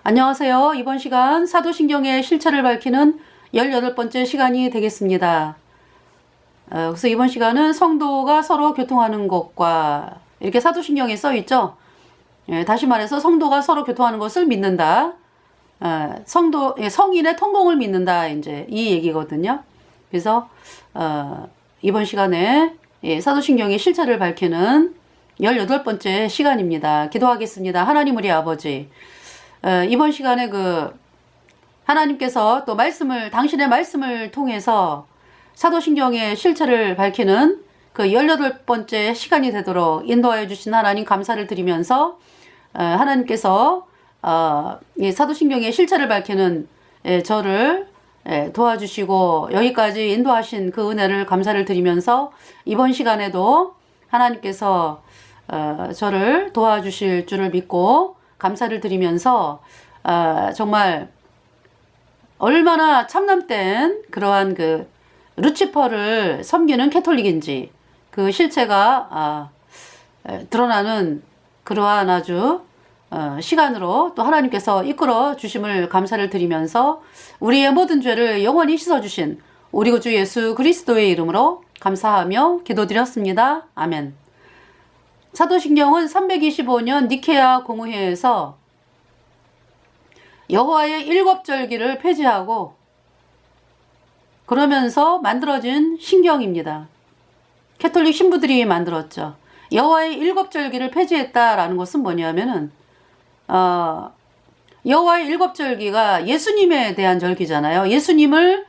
안녕하세요. 이번 시간 사도신경의 실체를 밝히는 18번째 시간이 되겠습니다. 그래서 이번 시간은 성도가 서로 교통하는 것과 이렇게 사도신경에 써 있죠. 다시 말해서 성도가 서로 교통하는 것을 믿는다. 성인의 통공을 믿는다. 이제 이 얘기거든요. 그래서 이번 시간에 사도신경의 실체를 밝히는 18번째 시간입니다. 기도하겠습니다. 하나님 우리 아버지, 이번 시간에 하나님께서 또 당신의 말씀을 통해서 사도신경의 실체를 밝히는 18번째 시간이 되도록 인도하여 주신 하나님 감사를 드리면서, 하나님께서, 이 사도신경의 실체를 밝히는 저를 도와주시고 여기까지 인도하신 그 은혜를 감사를 드리면서 이번 시간에도 하나님께서 저를 도와주실 줄을 믿고 감사를 드리면서 정말 얼마나 참남된 그러한 루치퍼를 섬기는 캐톨릭인지 그 실체가 드러나는 그러한 아주 시간으로 또 하나님께서 이끌어 주심을 감사를 드리면서 우리의 모든 죄를 영원히 씻어주신 우리 구주 예수 그리스도의 이름으로 감사하며 기도드렸습니다. 아멘. 사도신경은 325년 니케아 공의회에서 여호와의 7절기를 폐지하고 그러면서 만들어진 신경입니다. 캐톨릭 신부들이 만들었죠. 여호와의 7절기를 폐지했다라는 것은 뭐냐면은 여호와의 7절기가 예수님에 대한 절기잖아요. 예수님을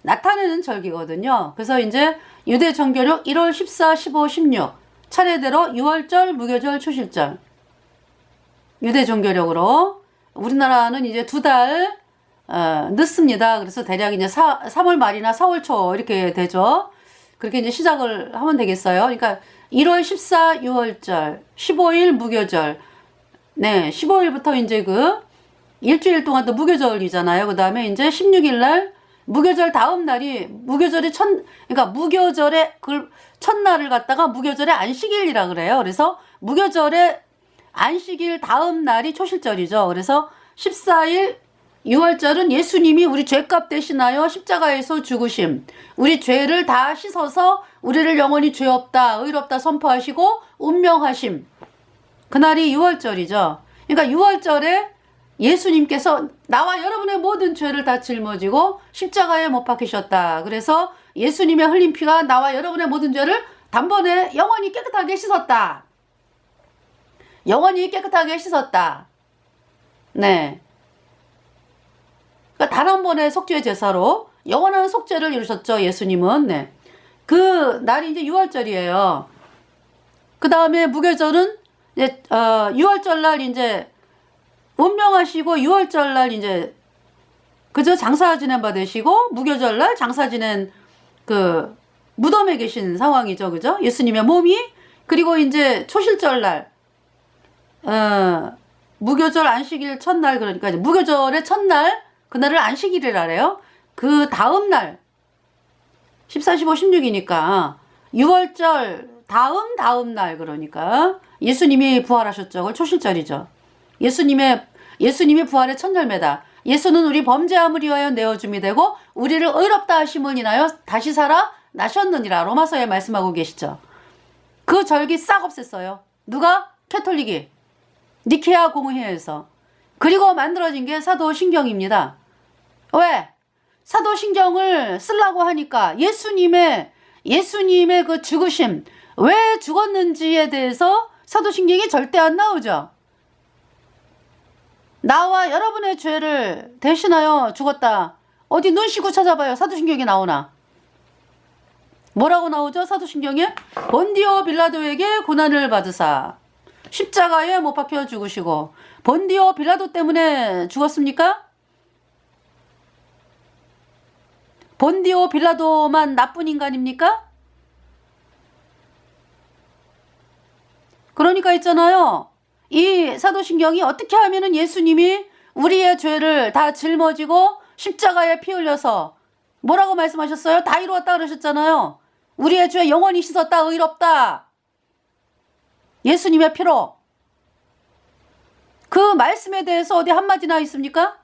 나타내는 절기거든요. 그래서 이제 유대 정교력 1월 14, 15, 16 차례대로 6월절, 무교절, 초실절 유대 정교력으로 우리나라는 이제 2달 늦습니다. 그래서 대략 이제 3월 말이나 4월 초 이렇게 되죠. 그렇게 이제 시작을 하면 되겠어요. 그러니까 1월 14, 6월절, 15일 무교절. 네, 15일부터 이제 일주일 동안 또 무교절이잖아요. 그 다음에 이제 16일 날 무교절 다음 날이 무교절의 그러니까 무교절의 첫날을 갖다가 무교절의 안식일이라 그래요. 그래서 무교절의 안식일 다음 날이 초실절이죠. 그래서 14일 6월절은 예수님이 우리 죄값 대신하여 십자가에서 죽으심, 우리 죄를 다 씻어서 우리를 영원히 죄 없다, 의롭다 선포하시고 운명하심. 그날이 6월절이죠. 그러니까 6월절에 예수님께서 나와 여러분의 모든 죄를 다 짊어지고 십자가에 못 박히셨다. 그래서 예수님의 흘린 피가 나와 여러분의 모든 죄를 단번에 영원히 깨끗하게 씻었다. 영원히 깨끗하게 씻었다. 네. 그러니까 단 한 번의 속죄 제사로 영원한 속죄를 이루셨죠. 예수님은. 네. 그 날이 이제 6월절이에요. 그 다음에 무교절은 이제 6월절 날 이제 운명하시고 6월절 날 이제 그저 장사 지낸 받으시고 무교절 날 장사 지낸 무덤에 계신 상황이죠. 그죠? 예수님의 몸이. 그리고 이제 초실절 날 무교절 안식일 첫날, 그러니까 이제 무교절의 첫날 그날을 안식일이라 그래요. 그 다음 날 14, 15, 16이니까 6월절 다음 날, 그러니까 예수님이 부활하셨죠. 그걸 초실절이죠. 예수님의 부활의 첫 열매다. 예수는 우리 범죄함을 위하여 내어줌이 되고 우리를 의롭다 하심을 인하여 다시 살아 나셨느니라. 로마서에 말씀하고 계시죠. 그 절기 싹 없앴어요. 누가? 캐톨릭이. 니케아 공의회에서. 그리고 만들어진 게 사도신경입니다. 왜? 사도신경을 쓰려고 하니까 예수님의 그 죽으심, 왜 죽었는지에 대해서 사도신경이 절대 안 나오죠. 나와 여러분의 죄를 대신하여 죽었다. 어디 눈 씻고 찾아봐요. 사도신경이 나오나? 뭐라고 나오죠? 사도신경에? 본디오 빌라도에게 고난을 받으사 십자가에 못 박혀 죽으시고. 본디오 빌라도 때문에 죽었습니까? 본디오 빌라도만 나쁜 인간입니까? 그러니까 있잖아요. 이 사도신경이 어떻게 하면은 예수님이 우리의 죄를 다 짊어지고 십자가에 피 흘려서 뭐라고 말씀하셨어요? 다 이루었다 그러셨잖아요. 우리의 죄 영원히 씻었다, 의롭다. 예수님의 피로. 그 말씀에 대해서 어디 한마디나 있습니까?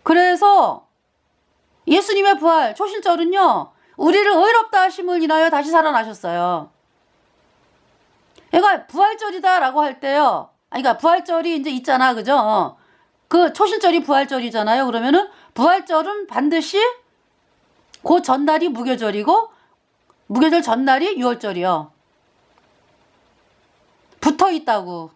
그래서 예수님의 부활, 초실절은요, 우리를 의롭다 하심을 인하여 다시 살아나셨어요. 그러니까 부활절이다라고 할 때요, 그러니까 부활절이 이제 있잖아, 그죠? 그 초실절이 부활절이잖아요. 그러면은 부활절은 반드시 그 전날이 무교절이고 무교절 전날이 유월절이요. 붙어 있다고.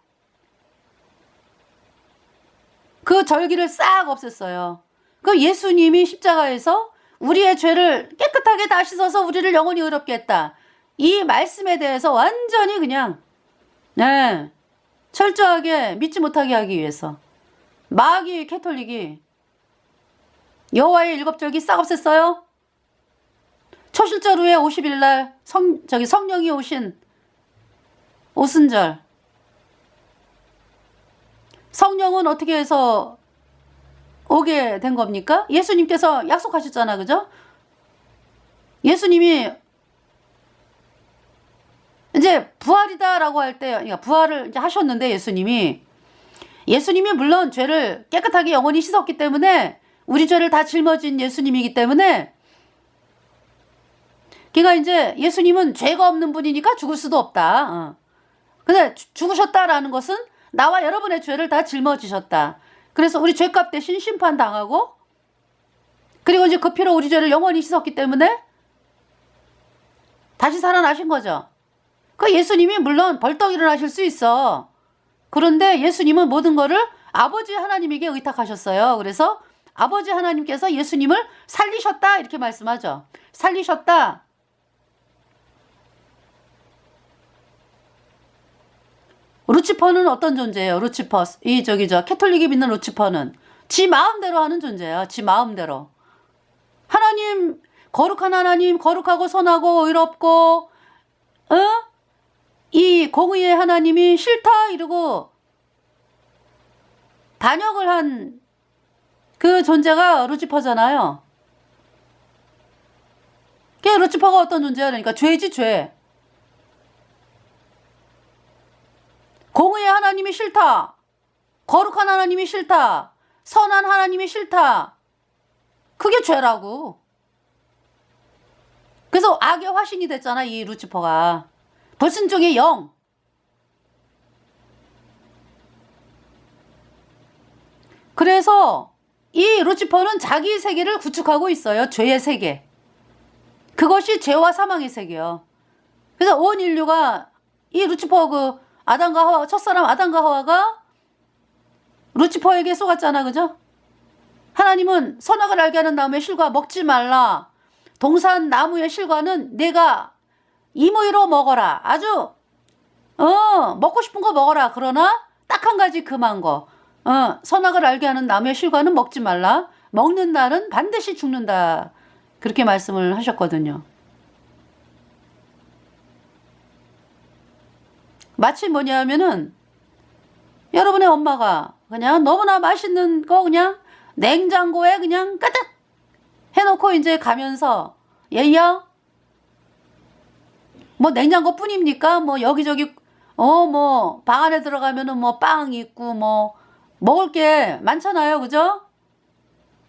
그 절기를 싹 없앴어요. 그 예수님이 십자가에서 우리의 죄를 깨끗하게 다 씻어서 우리를 영원히 의롭게 했다. 이 말씀에 대해서 완전히 그냥 철저하게 믿지 못하게 하기 위해서 마귀 캐톨릭이 여호와의 일곱절기 싹 없앴어요. 초실절 후에 50일 날 성령이 오신 오순절. 성령은 어떻게 해서 오게 된 겁니까? 예수님께서 약속하셨잖아, 그죠? 예수님이 이제 부활이다라고 할 때, 그러니까 부활을 이제 하셨는데 예수님이 물론 죄를 깨끗하게 영원히 씻었기 때문에 우리 죄를 다 짊어진 예수님이기 때문에 그러니까 이제 예수님은 죄가 없는 분이니까 죽을 수도 없다. 근데 죽으셨다라는 것은 나와 여러분의 죄를 다 짊어지셨다. 그래서 우리 죄값 대신 심판당하고 그리고 이제 그 피로 우리 죄를 영원히 씻었기 때문에 다시 살아나신 거죠. 그 예수님이 물론 벌떡 일어나실 수 있어. 그런데 예수님은 모든 거를 아버지 하나님에게 의탁하셨어요. 그래서 아버지 하나님께서 예수님을 살리셨다 이렇게 말씀하죠. 살리셨다. 루치퍼는 어떤 존재예요? 루치퍼, 캐톨릭이 믿는 루치퍼는 지 마음대로 하는 존재예요. 지 마음대로. 하나님, 거룩한 하나님, 거룩하고 선하고 의롭고, 이 공의의 하나님이 싫다 이러고 반역을 한 그 존재가 루치퍼잖아요. 그 루치퍼가 어떤 존재야? 그러니까 죄지, 죄. 공의의 하나님이 싫다. 거룩한 하나님이 싫다. 선한 하나님이 싫다. 그게 죄라고. 그래서 악의 화신이 됐잖아, 이 루치퍼가. 불순종의 영. 그래서 이 루치퍼는 자기 세계를 구축하고 있어요. 죄의 세계. 그것이 죄와 사망의 세계요. 그래서 온 인류가 이 루치퍼 아담과 하와, 첫사람 아담과 하와가 루치퍼에게 속았잖아, 그죠? 하나님은 선악을 알게 하는 나무의 실과 먹지 말라. 동산 나무의 실과는 내가 임의로 먹어라. 아주 먹고 싶은 거 먹어라. 그러나 딱 한 가지 금한 거. 선악을 알게 하는 나무의 실과는 먹지 말라. 먹는 날은 반드시 죽는다. 그렇게 말씀을 하셨거든요. 마치 뭐냐면은 여러분의 엄마가 그냥 너무나 맛있는 거 그냥 냉장고에 그냥 가득 해놓고 이제 가면서 얘야 뭐 냉장고 뿐입니까? 뭐 여기저기 뭐 방 안에 들어가면은 뭐 빵 있고 뭐 먹을 게 많잖아요, 그죠?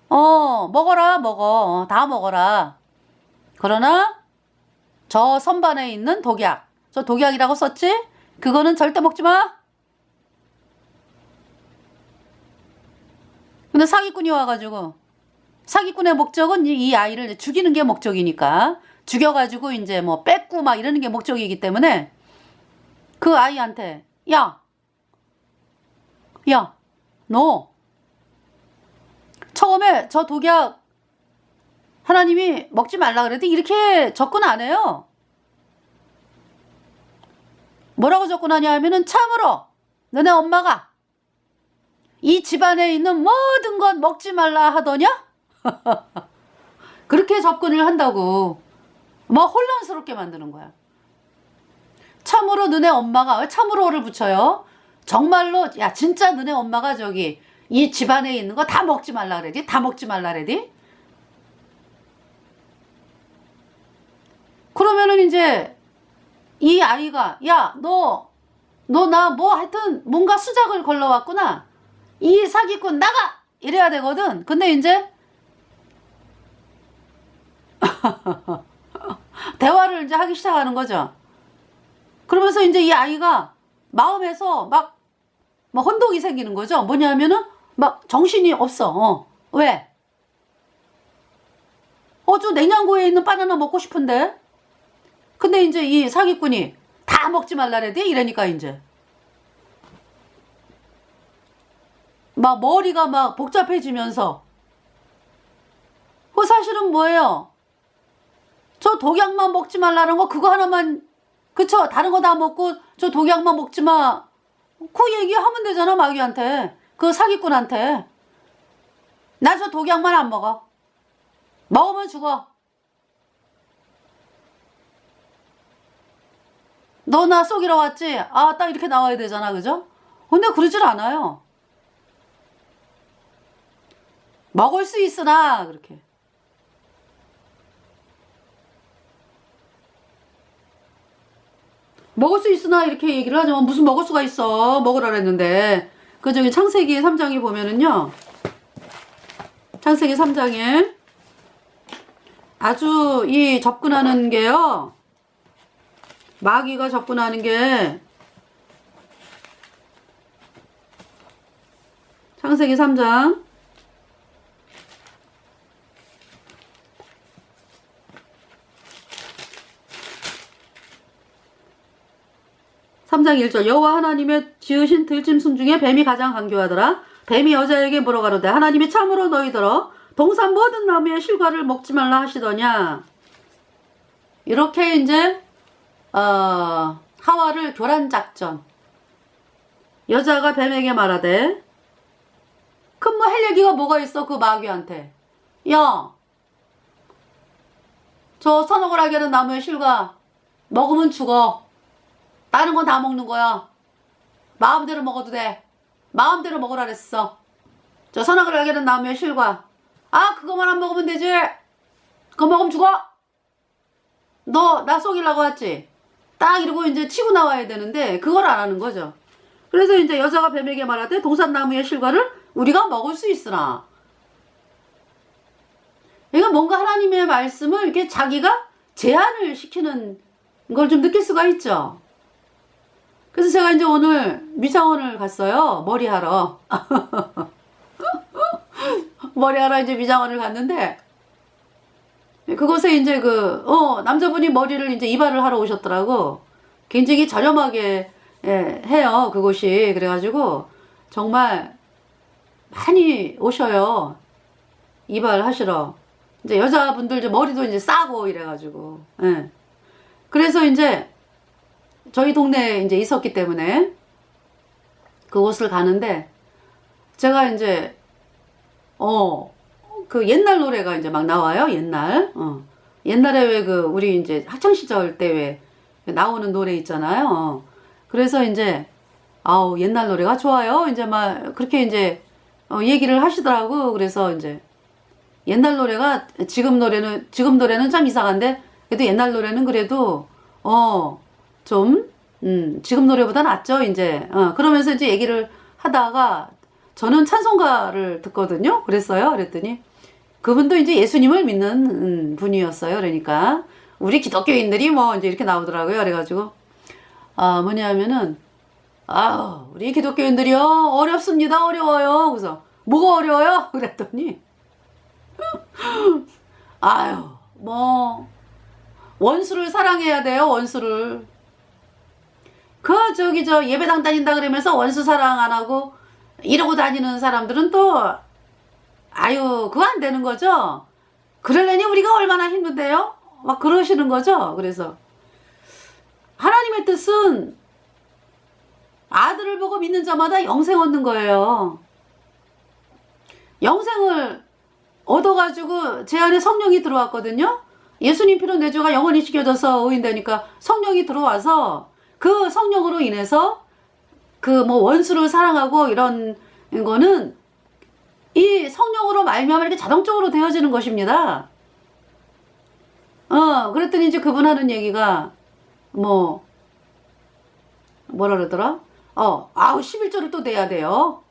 먹어라 먹어 다 먹어라. 그러나 저 선반에 있는 독약, 저 독약이라고 썼지? 그거는 절대 먹지 마. 근데 사기꾼이 와가지고 사기꾼의 목적은 이 아이를 죽이는 게 목적이니까 죽여가지고 이제 뭐 뺏고 막 이러는 게 목적이기 때문에 그 아이한테 야, 너 처음에 저 독약 하나님이 먹지 말라 그랬더니 이렇게 접근 안 해요. 뭐라고 접근하냐 하면은 참으로 너네 엄마가 이 집안에 있는 모든 것 먹지 말라 하더냐? 그렇게 접근을 한다고 막 혼란스럽게 만드는 거야. 참으로 너네 엄마가 왜 참으로를 붙여요? 정말로 야 진짜 너네 엄마가 저기 이 집안에 있는 거 다 먹지 말라 그래디? 다 먹지 말라 그래디? 그러면은 이제 이 아이가 야, 너 나 뭐 하여튼 뭔가 수작을 걸러왔구나. 이 사기꾼 나가! 이래야 되거든. 근데 이제 대화를 이제 하기 시작하는 거죠. 그러면서 이제 이 아이가 마음에서 막 혼동이 생기는 거죠. 뭐냐면은 막 정신이 없어. 왜? 저 냉장고에 있는 바나나 먹고 싶은데. 근데 이제 이 사기꾼이 다 먹지 말라래 돼 이러니까 이제 막 머리가 막 복잡해지면서 그 사실은 뭐예요? 저 독약만 먹지 말라는 거 그거 하나만 그쵸? 다른 거 다 먹고 저 독약만 먹지 마. 그 얘기하면 되잖아 마귀한테. 그 사기꾼한테. 나 저 독약만 안 먹어. 먹으면 죽어. 너 나 속이러 왔지? 아, 딱 이렇게 나와야 되잖아, 그죠? 근데 그러질 않아요. 먹을 수 있으나, 그렇게. 먹을 수 있으나, 이렇게 얘기를 하지만 무슨 먹을 수가 있어. 먹으라 그랬는데. 그 저기 창세기 3장에 보면은요. 창세기 3장에 아주 이 접근하는 게요. 마귀가 접근하는 게 창세기 3장 3장 1절 여호와 하나님의 지으신 들짐승 중에 뱀이 가장 강교하더라. 뱀이 여자에게 물어가로되 하나님이 참으로 너희들어 동산 모든 나무의 실과를 먹지 말라 하시더냐. 이렇게 이제 하와를 교란 작전. 여자가 뱀에게 말하되 그럼 뭐 할 얘기가 뭐가 있어 그 마귀한테. 야, 저 선악을 하게 하는 나무의 실과 먹으면 죽어. 다른 건 다 먹는 거야. 마음대로 먹어도 돼. 마음대로 먹으라 그랬어. 저 선악을 알게 된 나무의 실과. 아, 그거만 안 먹으면 되지. 그거 먹으면 죽어. 너 나 속이려고 왔지. 딱 이러고 이제 치고 나와야 되는데 그걸 안 하는 거죠. 그래서 이제 여자가 뱀에게 말하되 동산나무의 실과를 우리가 먹을 수 있으나. 그러니까 뭔가 하나님의 말씀을 이렇게 자기가 제한을 시키는 걸 좀 느낄 수가 있죠. 그래서 제가 이제 오늘 미장원을 갔어요. 머리하러. 머리하러 이제 미장원을 갔는데, 그곳에 이제 남자분이 머리를 이제 이발을 하러 오셨더라고. 굉장히 저렴하게, 해요. 그곳이. 그래가지고, 정말 많이 오셔요. 이발하시러. 이제 여자분들 이제 머리도 이제 싸고 이래가지고, 예. 그래서 이제, 저희 동네에 이제 있었기 때문에 그곳을 가는데 제가 이제 그 옛날 노래가 이제 막 나와요. 옛날에 왜 우리 이제 학창 시절 때 왜 나오는 노래 있잖아요. 그래서 이제 옛날 노래가 좋아요. 이제 막 그렇게 이제 얘기를 하시더라고. 그래서 이제 옛날 노래가 지금 노래는 참 이상한데 그래도 옛날 노래는 그래도 좀, 지금 노래보다 낫죠, 이제. 그러면서 이제 얘기를 하다가 저는 찬송가를 듣거든요. 그랬더니 그분도 이제 예수님을 믿는 분이었어요. 그러니까 우리 기독교인들이 뭐 이제 이렇게 나오더라고요. 그래가지고, 뭐냐면은, 우리 기독교인들이요, 어렵습니다. 어려워요. 그래서, 뭐가 어려워요? 그랬더니, 원수를 사랑해야 돼요, 원수를. 예배당 다닌다 그러면서 원수 사랑 안 하고 이러고 다니는 사람들은 또, 그거 안 되는 거죠? 그러려니 우리가 얼마나 힘든데요? 막 그러시는 거죠? 그래서, 하나님의 뜻은 아들을 보고 믿는 자마다 영생 얻는 거예요. 영생을 얻어가지고 제 안에 성령이 들어왔거든요? 예수님 피로 내 죄가 영원히 씻겨져서 의인되니까 성령이 들어와서 그 성령으로 인해서 원수를 사랑하고 이런 거는 이 성령으로 말미암아 이렇게 자동적으로 되어지는 것입니다. 그랬더니 이제 그분 하는 얘기가 뭐라 그러더라? 아우 11조를 또 내야 돼요.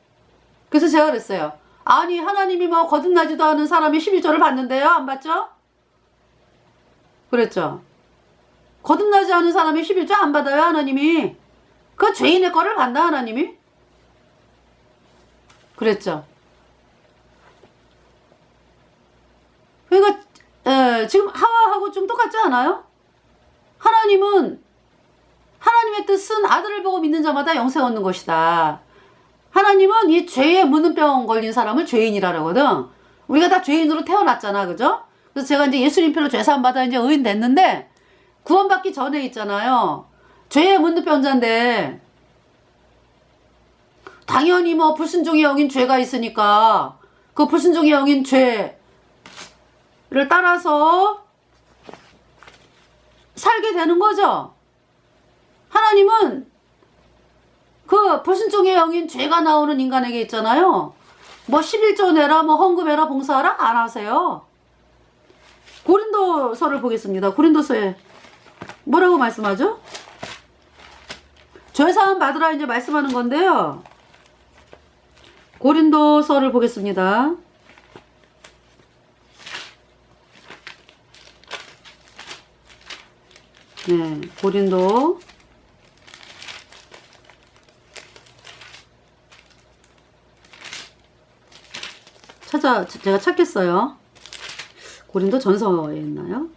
그래서 제가 그랬어요. 아니 하나님이 뭐 거듭나지도 않은 사람이 11조를 받는데요? 안 받죠? 그랬죠. 거듭나지 않은 사람이 11조 안 받아요 하나님이. 그 죄인의 거를 받나 하나님이? 그랬죠. 그러니까 지금 하와하고 좀 똑같지 않아요? 하나님은 하나님의 뜻은 아들을 보고 믿는 자마다 영생 얻는 것이다. 하나님은 이 죄에 문둥병 걸린 사람을 죄인이라 그러거든. 우리가 다 죄인으로 태어났잖아, 그죠? 그래서 제가 이제 예수님 피로 죄사함 받아 이제 의인 됐는데 구원받기 전에 있잖아요. 죄의 문둥병자인데 당연히 뭐 불순종의 영인 죄가 있으니까 그 불순종의 영인 죄를 따라서 살게 되는 거죠. 하나님은 그 불순종의 영인 죄가 나오는 인간에게 있잖아요. 뭐 11조 내라 뭐 헌금해라 봉사하라 안 하세요. 고린도서를 보겠습니다. 고린도서에 뭐라고 말씀하죠? 죄사함 받으라 이제 말씀하는 건데요. 고린도서를 보겠습니다. 네, 고린도 제가 찾겠어요. 고린도 전서에 있나요?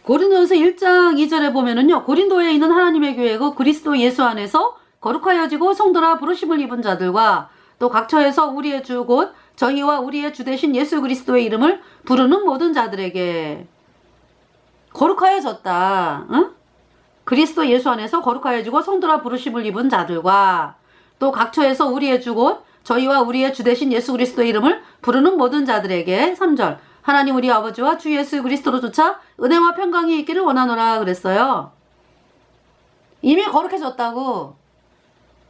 고린도전서 1장 2절에 보면은요. 고린도에 있는 하나님의 교회 그 그리스도 예수 안에서 거룩하여지고 성도라 부르심을 입은 자들과 또 각처에서 우리의 주 곧 저희와 우리의 주 되신 예수 그리스도의 이름을 부르는 모든 자들에게 거룩하여졌다. 응? 그리스도 예수 안에서 거룩하여지고 성도라 부르심을 입은 자들과 또 각처에서 우리의 주 곧 저희와 우리의 주 되신 예수 그리스도의 이름을 부르는 모든 자들에게 3절 하나님 우리 아버지와 주 예수 그리스도로조차 은혜와 평강이 있기를 원하노라 그랬어요. 이미 거룩해졌다고.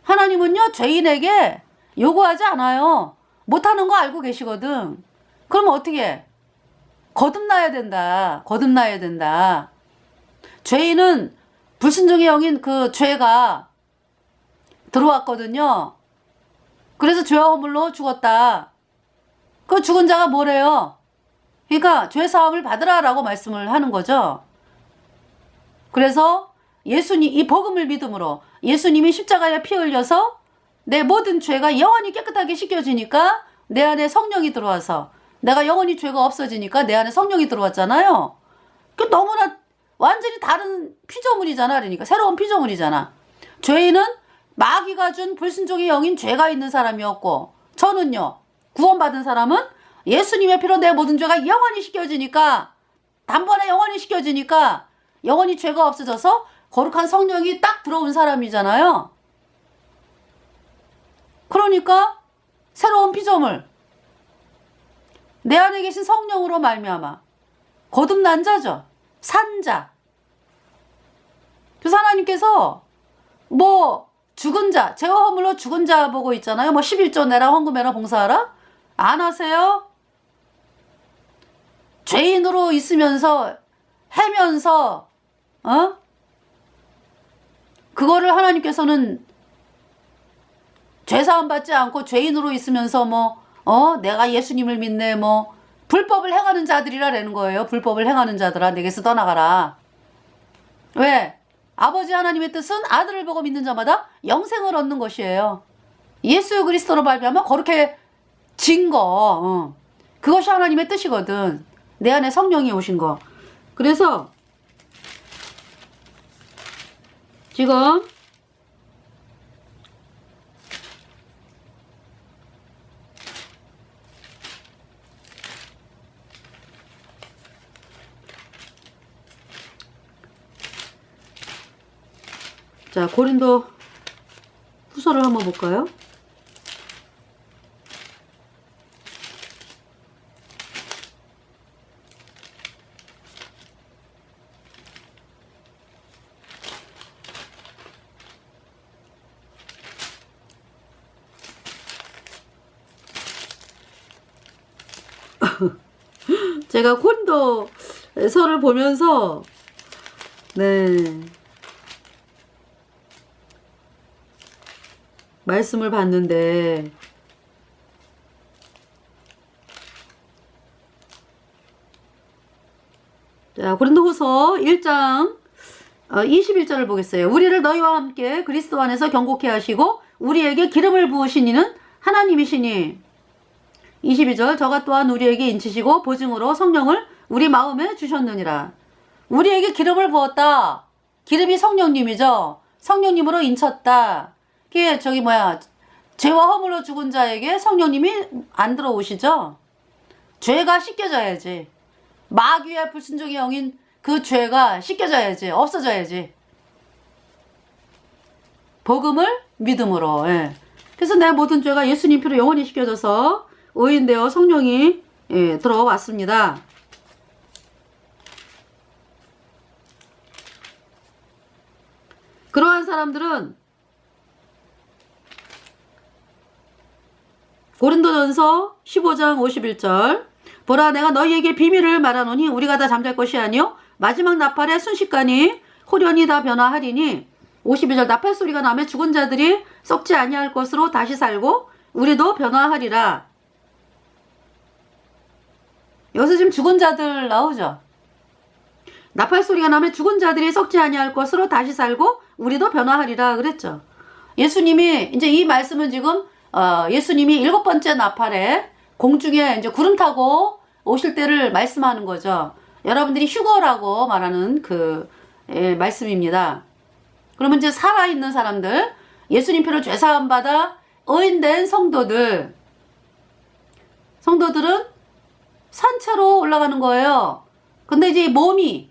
하나님은요 죄인에게 요구하지 않아요. 못하는 거 알고 계시거든. 그럼 어떻게 해? 거듭나야 된다. 거듭나야 된다. 죄인은 불순종의 영인 그 죄가 들어왔거든요. 그래서 죄와 허물로 죽었다. 그 죽은 자가 뭐래요? 그러니까 죄사함을 받으라라고 말씀을 하는 거죠. 그래서 예수님 이 복음을 믿음으로 예수님이 십자가에 피 흘려서 내 모든 죄가 영원히 깨끗하게 씻겨지니까 내 안에 성령이 들어와서 내가 영원히 죄가 없어지니까 내 안에 성령이 들어왔잖아요. 그 너무나 완전히 다른 피조물이잖아. 그러니까 새로운 피조물이잖아. 죄인은 마귀가 준 불순종의 영인 죄가 있는 사람이었고 저는요 구원받은 사람은 예수님의 피로 내 모든 죄가 영원히 씻겨지니까 단번에 영원히 씻겨지니까 영원히 죄가 없어져서 거룩한 성령이 딱 들어온 사람이잖아요. 그러니까 새로운 피조물 내 안에 계신 성령으로 말미암아 거듭난 자죠. 산자. 그래서 하나님께서 뭐 죽은 자 죄와 허물로 죽은 자 보고 있잖아요. 뭐 11조 내라 헌금해라 봉사하라 안 하세요? 죄인으로 있으면서 해면서 그거를 하나님께서는 죄사함 받지 않고 죄인으로 있으면서 내가 예수님을 믿네 불법을 행하는 자들이라는 거예요. 불법을 행하는 자들아 내게서 떠나가라. 왜? 아버지 하나님의 뜻은 아들을 보고 믿는 자마다 영생을 얻는 것이에요. 예수 그리스도로 말미암아 거룩해진 거 그것이 하나님의 뜻이거든. 내 안에 성령이 오신 거. 그래서 지금 자 고린도 후서를 한번 볼까요? 제가 고린도서를 보면서 네 말씀을 봤는데 자 고린도후서 1장 21절을 보겠어요. 우리를 너희와 함께 그리스도 안에서 경고케 하시고 우리에게 기름을 부으신 이는 하나님이시니 22절 저가 또한 우리에게 인치시고 보증으로 성령을 우리 마음에 주셨느니라. 우리에게 기름을 부었다. 기름이 성령님이죠. 성령님으로 인쳤다. 그게 죄와 허물로 죽은 자에게 성령님이 안 들어오시죠. 죄가 씻겨져야지. 마귀의 불순종의 영인 그 죄가 씻겨져야지. 없어져야지. 복음을 믿음으로. 예. 그래서 내 모든 죄가 예수님 피로 영원히 씻겨져서 의인되어 성령이 들어왔습니다. 그러한 사람들은 고린도전서 15장 51절 보라 내가 너희에게 비밀을 말하노니 우리가 다 잠잘 것이 아니요 마지막 나팔의 순식간이 호련히 다 변화하리니 52절 나팔 소리가 나면 죽은 자들이 썩지 아니할 것으로 다시 살고 우리도 변화하리라. 여기서 지금 죽은 자들 나오죠. 나팔 소리가 나면 죽은 자들이 썩지 아니할 것으로 다시 살고 우리도 변화하리라 그랬죠. 예수님이 이제 이 말씀은 지금 예수님이 7번째 나팔에 공중에 이제 구름 타고 오실 때를 말씀하는 거죠. 여러분들이 휴거라고 말하는 그 말씀입니다. 그러면 이제 살아있는 사람들, 예수님 피로 죄사함 받아 의인된 성도들은 산채로 올라가는 거예요. 근데 이제 몸이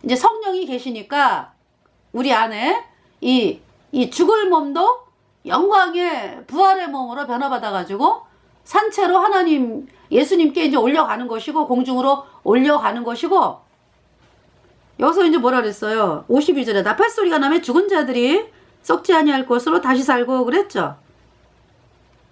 이제 성령이 계시니까 우리 안에 이 죽을 몸도 영광의 부활의 몸으로 변화받아가지고 산채로 하나님 예수님께 이제 올려가는 것이고 공중으로 올려가는 것이고 여기서 이제 뭐라 그랬어요? 52절에 나팔 소리가 나면 죽은 자들이 썩지 아니할 것으로 다시 살고 그랬죠.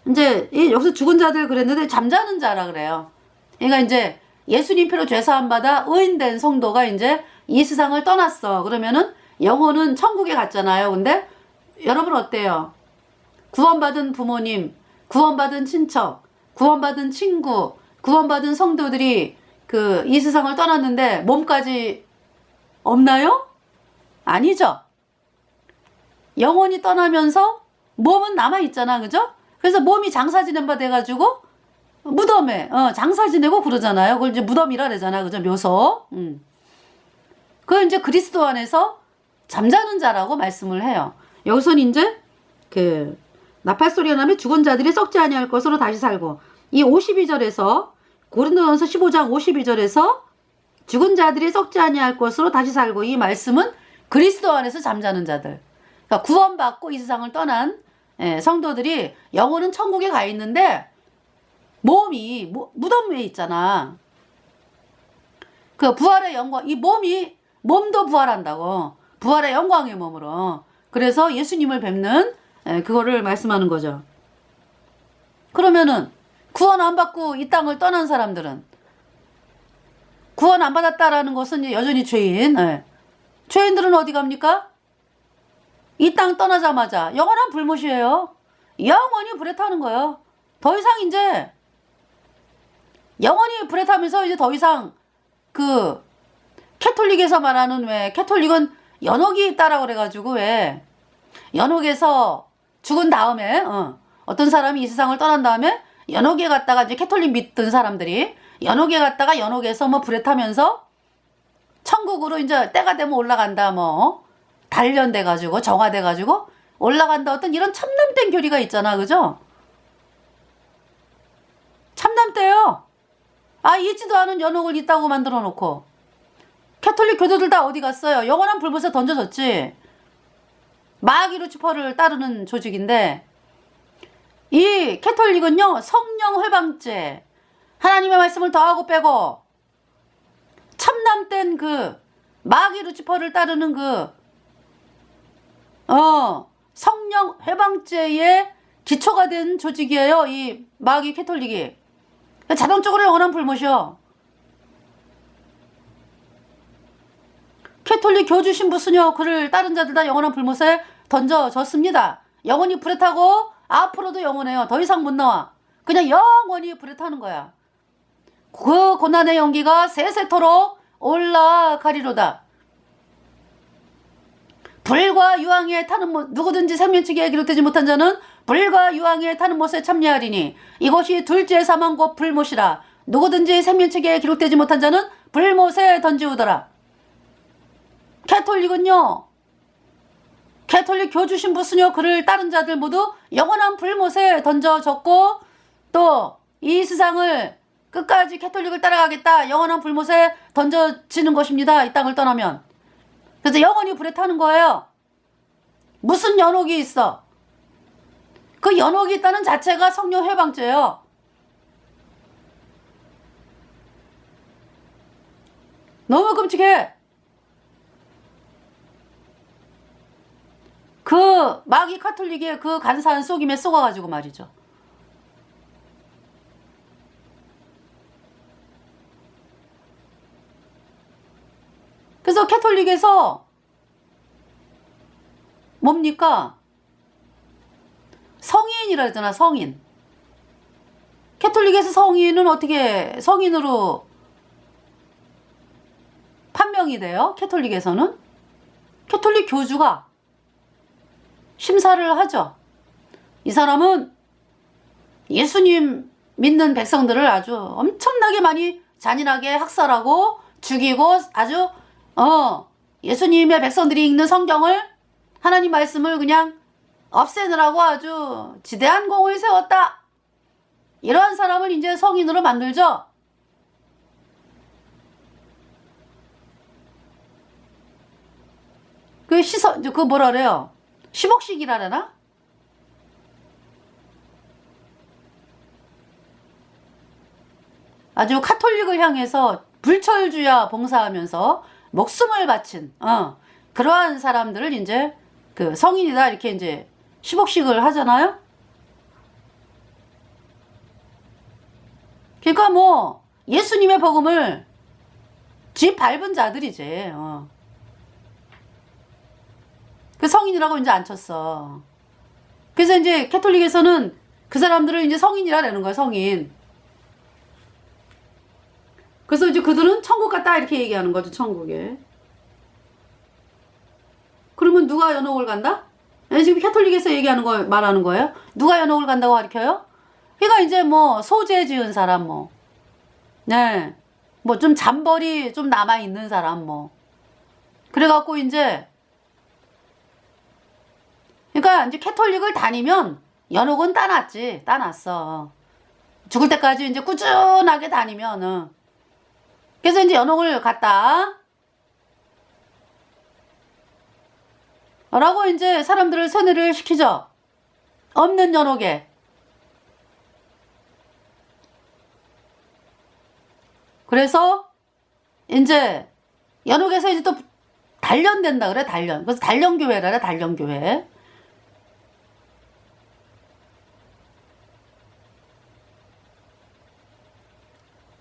이제 여기서 죽은 자들 그랬는데 잠자는 자라 그래요. 그러니까 이제 예수님 피로 죄사함 받아 의인된 성도가 이제 이 세상을 떠났어. 그러면은 영혼은 천국에 갔잖아요. 근데 여러분 어때요? 구원받은 부모님, 구원받은 친척, 구원받은 친구, 구원받은 성도들이 이 세상을 떠났는데 몸까지 없나요? 아니죠. 영혼이 떠나면서 몸은 남아있잖아. 그죠? 그래서 몸이 장사 지낸 바 돼가지고 무덤에 장사 지내고 그러잖아요. 그걸 이제 무덤이라 그러잖아. 그죠? 묘소. 그걸 이제 그리스도 안에서 잠자는 자라고 말씀을 해요. 여기서는 이제 나팔 소리가 나면 죽은 자들이 썩지 아니할 것으로 다시 살고 이 52절에서 고린도전서 15장 52절에서 죽은 자들이 썩지 아니할 것으로 다시 살고 이 말씀은 그리스도 안에서 잠자는 자들. 그러니까 구원받고 이 세상을 떠난 성도들이 영혼은 천국에 가 있는데 몸이 무덤 위에 있잖아. 그 부활의 영광, 이 몸도 부활한다고. 부활의 영광의 몸으로. 그래서 예수님을 뵙는 그거를 말씀하는 거죠. 그러면은 구원 안 받고 이 땅을 떠난 사람들은 구원 안 받았다라는 것은 이제 여전히 죄인. 죄인들은 어디 갑니까? 이 땅 떠나자마자 영원한 불못이에요. 영원히 불에 타는 거예요. 더 이상 이제 영원히 불에 타면서 이제 더 이상 캐톨릭에서 말하는 캐톨릭은 연옥이 있다라고 그래가지고 연옥에서 죽은 다음에 어떤 사람이 이 세상을 떠난 다음에 연옥에 갔다가 이제 캐톨릭 믿던 사람들이 연옥에 갔다가 연옥에서 불에 타면서 천국으로 이제 때가 되면 올라간다 단련돼가지고 정화돼가지고 올라간다 어떤 이런 참남된 교리가 있잖아. 그죠? 참남돼요. 있지도 않은 연옥을 있다고 만들어 놓고 캐톨릭 교도들 다 어디 갔어요? 영원한 불못에 던져졌지. 마귀 루치퍼를 따르는 조직인데 이 캐톨릭은요 성령 회방죄 하나님의 말씀을 더하고 빼고 참남된 마귀 루치퍼를 따르는 성령 회방죄의 기초가 된 조직이에요. 이 마귀 캐톨릭이. 자동적으로 영원한 불못이요. 캐톨릭 교주 신부 수녀 그를 다른 자들 다 영원한 불못에 던져졌습니다. 영원히 불에 타고 앞으로도 영원해요. 더 이상 못 나와. 그냥 영원히 불에 타는 거야. 그 고난의 연기가 세세토록 올라가리로다. 불과 유황에 타는 못, 누구든지 생명책에 기록되지 못한 자는 불과 유황에 타는 못에 참여하리니 이것이 둘째 사망 곧 불못이라. 누구든지 생명책에 기록되지 못한 자는 불못에 던지우더라. 캐톨릭은요, 캐톨릭 교주 신부 수녀 그를 따른 자들 모두 영원한 불못에 던져졌고, 또 이 세상을 끝까지 캐톨릭을 따라가겠다, 영원한 불못에 던져지는 것입니다. 이 땅을 떠나면. 그래서 영원히 불에 타는 거예요. 무슨 연옥이 있어? 그 연옥이 있다는 자체가 성령 해방죄예요. 너무 끔찍해. 그 마귀 카톨릭의 그 간사한 속임에 속아가지고 말이죠. 그래서 캐톨릭에서 뭡니까? 성인이라 했잖아, 성인. 캐톨릭에서 성인은 어떻게 성인으로 판명이 돼요? 캐톨릭에서는? 캐톨릭 교주가 심사를 하죠. 이 사람은 예수님 믿는 백성들을 아주 엄청나게 많이 잔인하게 학살하고 죽이고 아주 예수님의 백성들이 읽는 성경을, 하나님 말씀을 그냥 없애느라고 아주 지대한 공을 세웠다. 이러한 사람을 이제 성인으로 만들죠. 그 뭐라 그래요? 10억씩이라나? 아주 카톨릭을 향해서 불철주야 봉사하면서 목숨을 바친 그러한 사람들을 이제 그 성인이다 이렇게 이제 10억씩을 하잖아요. 그러니까 뭐 예수님의 복음을 쥐 밟은 자들이지. 그 성인이라고 이제 안 쳤어. 그래서 이제 캐톨릭에서는 그 사람들을 이제 성인이라는 거야, 성인. 그래서 이제 그들은 천국 갔다 이렇게 얘기하는 거죠, 천국에. 그러면 누가 연옥을 간다? 지금 캐톨릭에서 얘기하는 거 말하는 거예요? 누가 연옥을 간다고 가르쳐요? 그러니까 이제 뭐 소재 지은 사람 뭐, 네, 뭐 좀 잔벌이 좀 남아 있는 사람 뭐. 그래갖고 이제 그러니까 이제 캐톨릭을 다니면 연옥은 따놨지, 따놨어. 죽을 때까지 이제 꾸준하게 다니면은. 그래서 이제 연옥을 갔다. 라고 이제 사람들을 세뇌를 시키죠. 없는 연옥에. 그래서 이제 연옥에서 이제 또 단련된다 그래, 단련. 그래서 단련교회라 그래, 단련교회.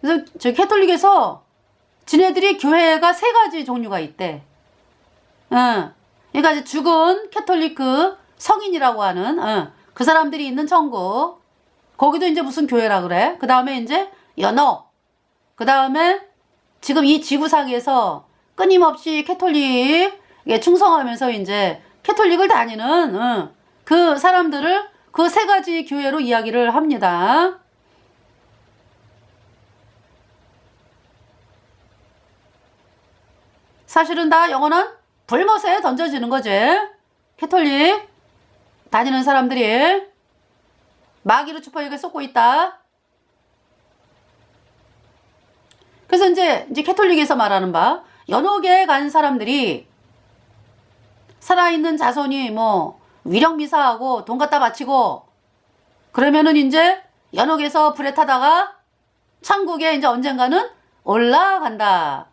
그래서 저 캐톨릭에서 지네들이 교회가 3가지 종류가 있대. 그러니까 이제 죽은 캐톨릭 그 성인이라고 하는 그 사람들이 있는 천국. 거기도 이제 무슨 교회라 그래. 그 다음에 이제 연옥. 그 다음에 지금 이 지구상에서 끊임없이 캐톨릭에 충성하면서 이제 캐톨릭을 다니는 그 사람들을 그 3가지 교회로 이야기를 합니다. 사실은 다 영원한 불못에 던져지는 거지. 캐톨릭 다니는 사람들이 마귀로 축복에게 쏟고 있다. 그래서 이제 캐톨릭에서 말하는 바, 연옥에 간 사람들이 살아있는 자손이 뭐 위령미사하고 돈 갖다 바치고 그러면은 이제 연옥에서 불에 타다가 천국에 이제 언젠가는 올라간다.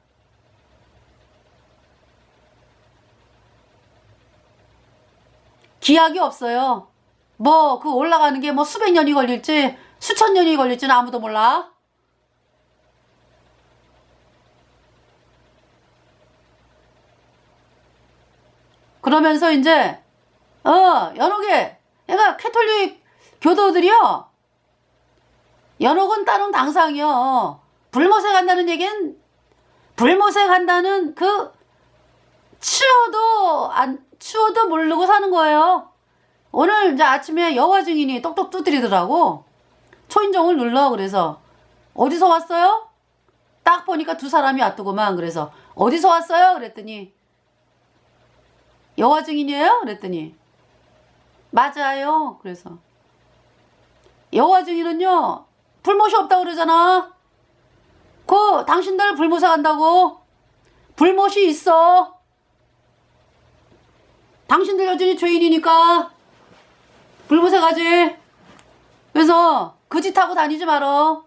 기약이 없어요. 뭐 그 올라가는 게 뭐 수백 년이 걸릴지 수천 년이 걸릴지는 아무도 몰라. 그러면서 이제 연옥에 그러니까 캐톨릭 교도들이요. 연옥은 다른 당상이요. 불못에 간다는 얘기는 불못에 간다는 그 추워도 모르고 사는 거예요. 오늘 이제 아침에 여화 증인이 똑똑 두드리더라고. 초인종을 눌러. 그래서 어디서 왔어요? 딱 보니까 두 사람이 왔더구만. 그래서 어디서 왔어요? 그랬더니 여화 증인이에요? 그랬더니 맞아요. 그래서 여화 증인은요 불못이 없다고 그러잖아. 당신들 불못에 간다고. 불못이 있어. 당신들 여전히 죄인이니까 불못에 가지. 그래서 그 짓 하고 다니지 말어.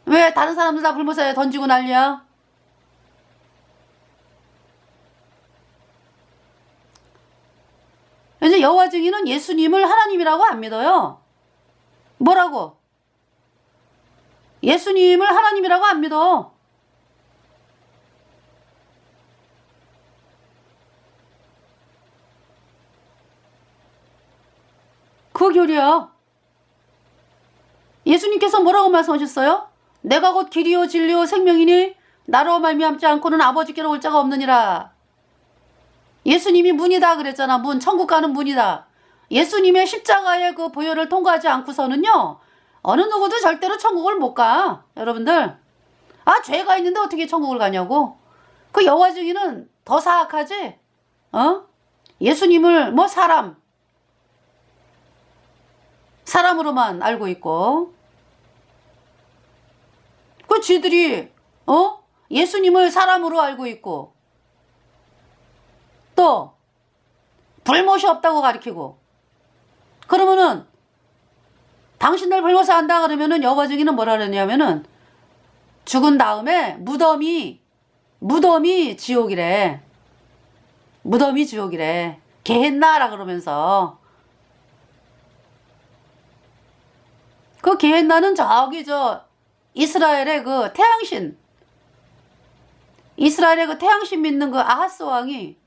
왜 다른 사람들 다 불못에 던지고 난리야? 이제 여호와 증인은 예수님을 하나님이라고 안 믿어요. 뭐라고? 예수님을 하나님이라고 안 믿어. 그 교리야. 예수님께서 뭐라고 말씀하셨어요? 내가 곧 길이요 진리요 생명이니 나로 말미암지 않고는 아버지께로 올 자가 없느니라. 예수님이 문이다 그랬잖아. 문, 천국 가는 문이다. 예수님의 십자가의 그 보혈을 통과하지 않고서는요 어느 누구도 절대로 천국을 못 가. 여러분들, 죄가 있는데 어떻게 천국을 가냐고. 그 여호와 증인은 더 사악하지. 예수님을 뭐 사람으로만 알고 있고, 그 쥐들이 예수님을 사람으로 알고 있고, 또 불못이 없다고 가리키고. 그러면은 당신들 불못에 한다 그러면은 여호와 증인은 뭐라 그러냐면은 죽은 다음에 무덤이 지옥이래. 무덤이 지옥이래. 게헨나라 그러면서. 그 게헨나는 저기 이스라엘의 그 태양신, 이스라엘의 그 태양신 믿는 그 아하스 왕이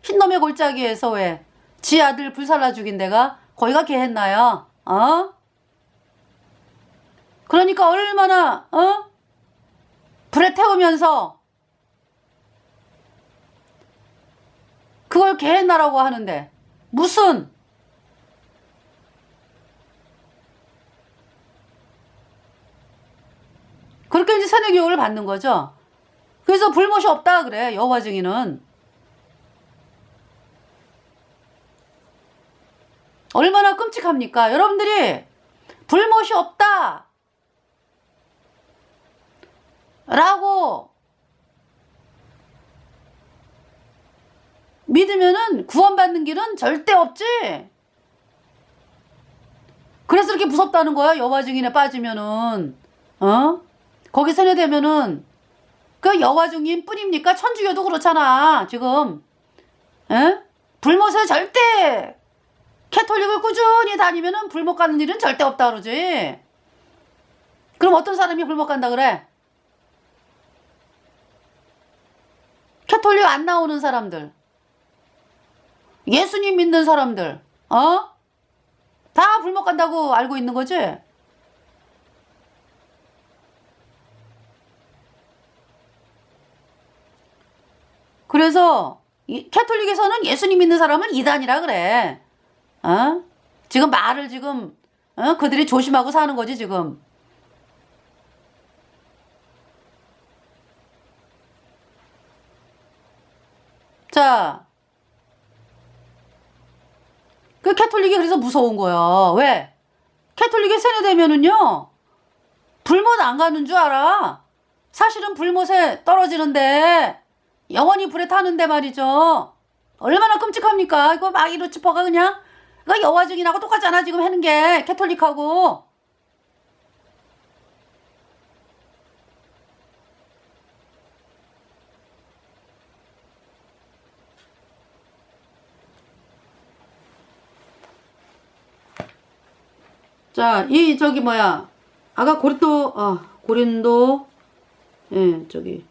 흰놈의 골짜기에서 왜 지 아들 불살라 죽인 데가 거기가 게헨나야. 그러니까 얼마나 불에 태우면서 그걸 게헨나라고 하는데 무슨 그렇게 이제 세뇌 교육을 받는 거죠. 그래서 불못이 없다 그래 여호와 증인은. 얼마나 끔찍합니까? 여러분들이 불못이 없다 라고 믿으면은 구원받는 길은 절대 없지. 그래서 이렇게 무섭다는 거야. 여호와 증인에 빠지면은 거기 세뇌되면은 그 여호와 증인 뿐입니까? 천주교도 그렇잖아 지금. 불못에 절대 캐톨릭을 꾸준히 다니면은 불못 가는 일은 절대 없다 그러지. 그럼 어떤 사람이 불못 간다 그래? 캐톨릭 안 나오는 사람들, 예수님 믿는 사람들, 다 불못 간다고 알고 있는 거지? 그래서 캐톨릭에서는 예수님 믿는 사람은 이단이라 그래. 지금 말을 지금 그들이 조심하고 사는 거지 지금. 자, 그 캐톨릭이 그래서 무서운 거야. 왜? 캐톨릭에 세뇌되면은요 불못 안 가는 줄 알아. 사실은 불못에 떨어지는데 영원히 불에 타는데 말이죠. 얼마나 끔찍합니까? 이거 막 이루치퍼가 그냥 그 여호와 증인하고 똑같잖아 지금 하는 게 캐톨릭하고. 자, 저기 뭐야 아까 고린도 예 저기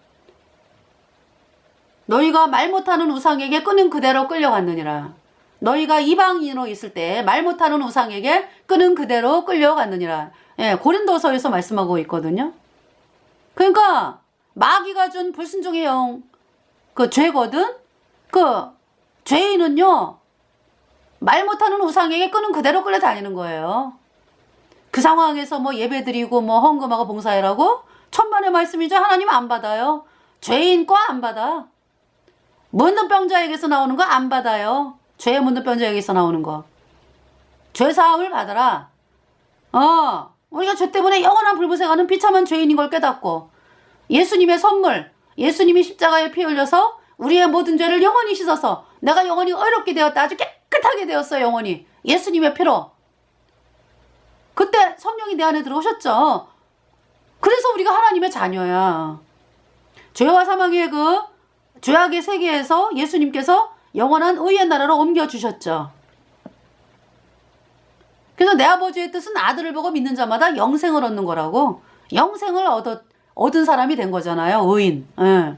너희가 말 못하는 우상에게 끄는 그대로 끌려갔느니라. 너희가 이방인으로 있을 때 말 못하는 우상에게 끄는 그대로 끌려갔느니라. 예, 고린도서에서 말씀하고 있거든요. 그러니까 마귀가 준 불순종의 영, 그 죄거든. 그 죄인은요 말 못하는 우상에게 끄는 그대로 끌려다니는 거예요. 그 상황에서 뭐 예배드리고 뭐 헌금하고 봉사해라고 천만의 말씀이죠. 하나님 안 받아요. 죄인 거 안 받아. 문둥병자에게서 나오는 거 안 받아요. 죄의 문둥병자에게서 나오는 거. 죄사함을 받아라. 우리가 죄 때문에 영원한 불못에 가는 비참한 죄인인 걸 깨닫고 예수님의 선물, 예수님이 십자가에 피 흘려서 우리의 모든 죄를 영원히 씻어서 내가 영원히 의롭게 되었다. 아주 깨끗하게 되었어. 영원히. 예수님의 피로. 그때 성령이 내 안에 들어오셨죠. 그래서 우리가 하나님의 자녀야. 죄와 사망의 그 죄악의 세계에서 예수님께서 영원한 의의 나라로 옮겨주셨죠. 그래서 내 아버지의 뜻은 아들을 보고 믿는 자마다 영생을 얻는 거라고. 영생을 얻은 사람이 된 거잖아요. 의인. 예.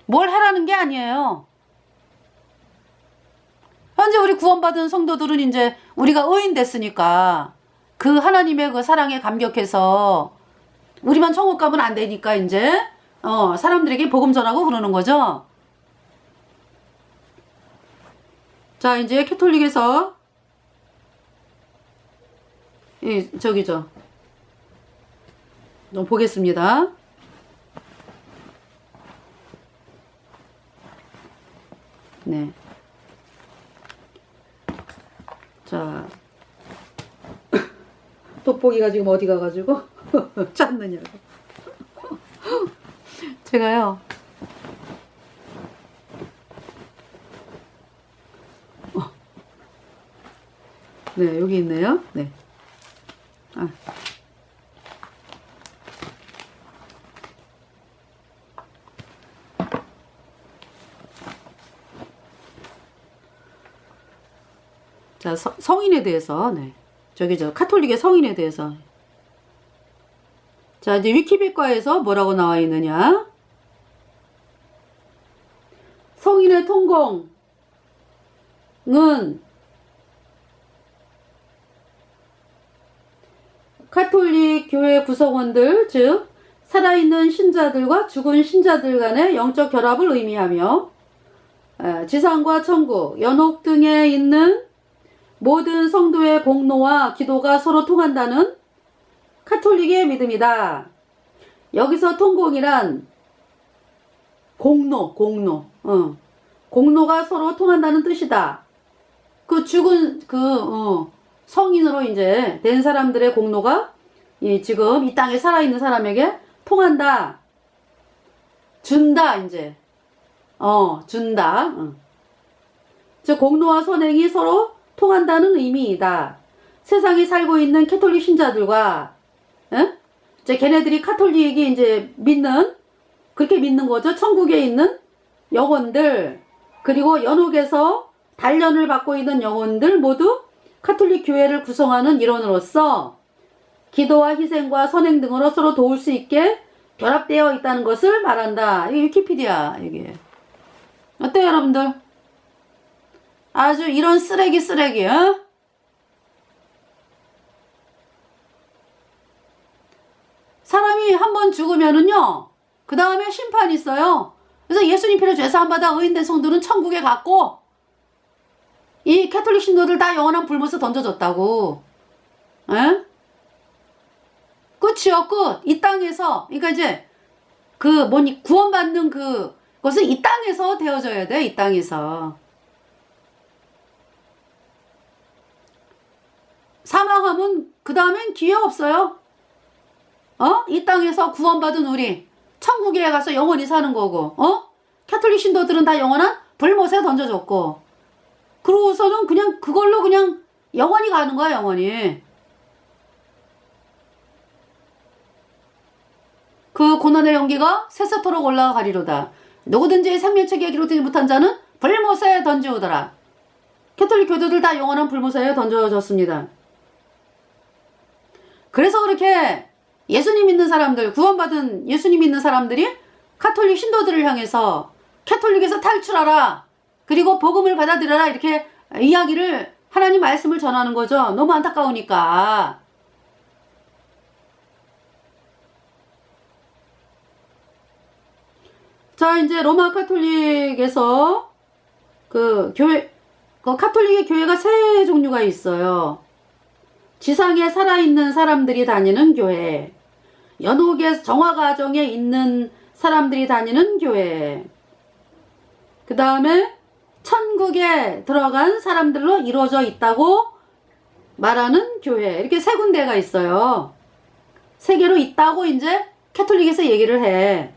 뭘 해라는 게 아니에요. 현재 우리 구원받은 성도들은 이제 우리가 의인 됐으니까 그 하나님의 그 사랑에 감격해서 우리만 천국 가면 안 되니까 이제 사람들에게 복음 전하고 그러는 거죠. 자, 이제 캐톨릭에서 저기죠. 보겠습니다. 네. 자, 돋보기가 지금 어디 가가지고 찾느냐고. 제가요. 네, 여기 있네요. 네. 자, 성인에 대해서, 네. 카톨릭의 성인에 대해서. 자, 이제 위키백과에서 뭐라고 나와 있느냐. 성인의 통공은 카톨릭 교회 구성원들, 즉 살아있는 신자들과 죽은 신자들 간의 영적 결합을 의미하며 지상과 천국, 연옥 등에 있는 모든 성도의 공로와 기도가 서로 통한다는 카톨릭의 믿음이다. 여기서 통공이란 공로가 서로 통한다는 뜻이다. 그 죽은 성인으로 이제 된 사람들의 공로가 지금 이 땅에 살아있는 사람에게 통한다. 준다, 이제. 준다. 즉, 공로와 선행이 서로 통한다는 의미이다. 세상에 살고 있는 캐톨릭 신자들과, 이제 걔네들이 카톨릭이 이제 그렇게 믿는 거죠. 천국에 있는 영혼들, 그리고 연옥에서 단련을 받고 있는 영혼들 모두 카톨릭 교회를 구성하는 일원으로서 기도와 희생과 선행 등으로 서로 도울 수 있게 결합되어 있다는 것을 말한다. 이게 위키피디아, 이게. 어때요, 여러분들? 아주 이런 쓰레기, 사람이 한 번 죽으면은요, 그 다음에 심판이 있어요. 그래서 예수님 피로 죄사함 받아 의인된 성도는 천국에 갔고, 이 캐톨릭 신도들 다 영원한 불못에 던져졌다고. 에? 끝이요, 끝. 이 땅에서, 그러니까 이제, 구원받는 그것은 이 땅에서 되어져야 돼, 이 땅에서. 사망하면, 그 다음엔 기회 없어요. 이 땅에서 구원받은 우리, 천국에 가서 영원히 사는 거고, 캐톨릭 신도들은 다 영원한 불못에 던져졌고, 그러고서는 그냥 그걸로 그냥 영원히 가는 거야, 영원히. 그 고난의 연기가 세세토록 올라가리로다. 누구든지 생명책에 기록되지 못한 자는 불못에 던지우더라. 캐톨릭 교도들 다 영원한 불못에 던져졌습니다. 그래서 그렇게 예수님 믿는 사람들, 구원받은 예수님 믿는 사람들이 카톨릭 신도들을 향해서 캐톨릭에서 탈출하라. 그리고 복음을 받아들여라. 이렇게 이야기를 하나님 말씀을 전하는 거죠. 너무 안타까우니까. 자, 이제 로마 카톨릭에서 그 카톨릭의 교회가 세 종류가 있어요. 지상에 살아있는 사람들이 다니는 교회, 연옥의 정화과정에 있는 사람들이 다니는 교회, 그 다음에 천국에 들어간 사람들로 이루어져 있다고 말하는 교회, 이렇게 세 군데가 있어요. 세 개로 있다고 이제 캐톨릭에서 얘기를 해.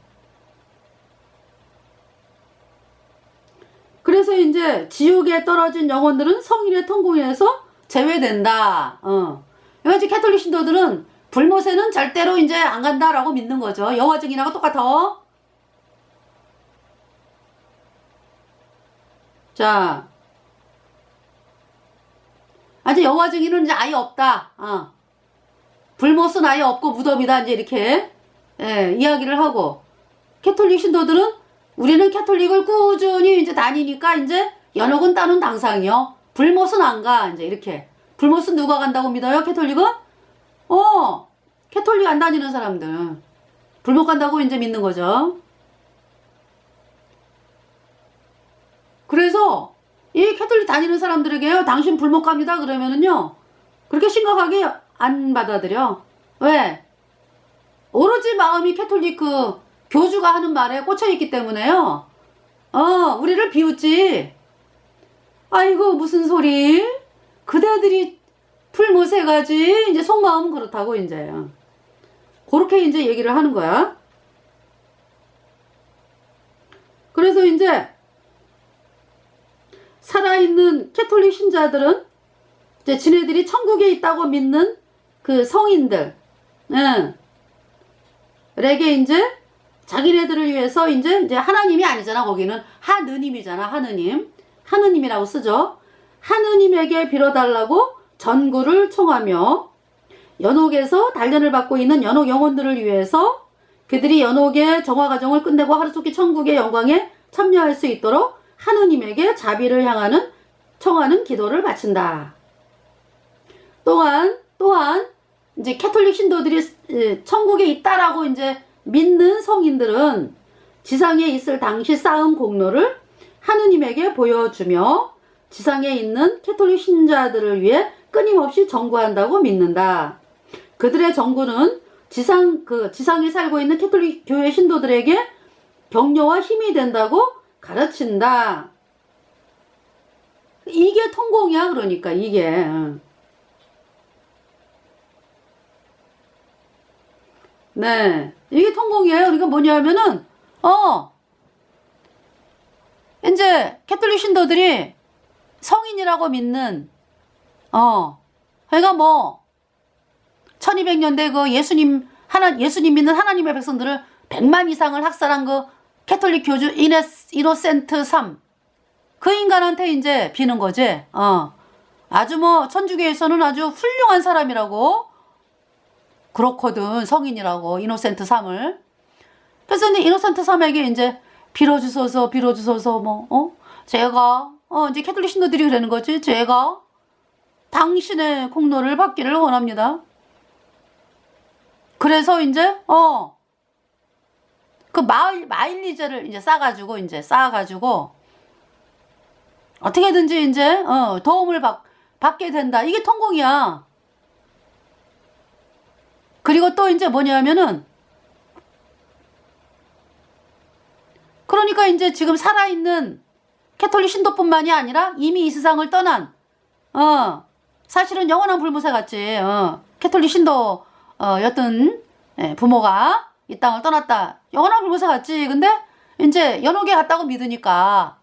그래서 이제 지옥에 떨어진 영혼들은 성인의 통공에서 제외된다. 그러니까 이제 캐톨릭 신도들은 불못에는 절대로 이제 안 간다라고 믿는 거죠. 여호와 증인하고 똑같아. 자, 아직 여호와 증인은 이제 아예 없다. 불못은 아예 없고 무덤이다. 이제 이렇게 이야기를 하고, 캐톨릭 신도들은 우리는 캐톨릭을 꾸준히 이제 다니니까 이제 연옥은 따는 당상이요. 불못은 안 가. 이제 이렇게. 불못은 누가 간다고 믿어요? 캐톨릭은? 캐톨릭 안 다니는 사람들. 불못 간다고 이제 믿는 거죠. 그래서 이 캐톨릭 다니는 사람들에게요, 당신 불못 갑니다. 그러면은요, 그렇게 심각하게 안 받아들여. 왜? 오로지 마음이 캐톨릭 교주가 하는 말에 꽂혀있기 때문에요. 우리를 비웃지. 아이고, 무슨 소리? 그대들이 풀못에 가지. 이제 속마음은 그렇다고, 이제. 그렇게 이제 얘기를 하는 거야. 그래서 이제, 살아있는 캐톨릭 신자들은, 이제 지네들이 천국에 있다고 믿는 그 성인들, 에게 이제, 자기네들을 위해서 이제 하나님이 아니잖아. 거기는 하느님이잖아. 하느님이라고 쓰죠. 하느님에게 빌어달라고 전구를 청하며 연옥에서 단련을 받고 있는 연옥 영혼들을 위해서 그들이 연옥의 정화과정을 끝내고 하루속히 천국의 영광에 참여할 수 있도록 하느님에게 자비를 향하는 청하는 기도를 바친다. 또한 이제 캐톨릭 신도들이 천국에 있다라고 이제 믿는 성인들은 지상에 있을 당시 쌓은 공로를 하느님에게 보여주며 지상에 있는 캐톨릭 신자들을 위해 끊임없이 전구한다고 믿는다. 그들의 전구는 지상에 살고 있는 캐톨릭 교회 신도들에게 격려와 힘이 된다고 가르친다. 이게 통공이야. 그러니까 이게. 네. 이게 통공이에요. 그러니까 뭐냐면은, 이제, 캐톨릭 신도들이 성인이라고 믿는, 그러니까 1200년대 예수님 믿는 하나님의 백성들을 100만 이상을 학살한 캐톨릭 교주 이노센트 3. 그 인간한테 이제 비는 거지. 아주 천주교에서는 아주 훌륭한 사람이라고. 그렇거든. 성인이라고. 이노센트 3을. 그래서 이제 이노센트 3에게 이제 빌어주소서 제가 이제 캐톨릭 신도들이 그러는 거지. 제가 당신의 공로를 받기를 원합니다. 그래서 이제 그 마일리지를 이제 쌓아가지고 어떻게든지 이제 도움을 받게 된다. 이게 통공이야. 그리고 또 이제 뭐냐면은, 그러니까 이제 지금 살아있는 캐톨릭 신도뿐만이 아니라 이미 이 세상을 떠난, 사실은 영원한 불무새 같지, 캐톨릭 신도, 였던 부모가 이 땅을 떠났다. 영원한 불무새 같지. 근데 이제 연옥에 갔다고 믿으니까,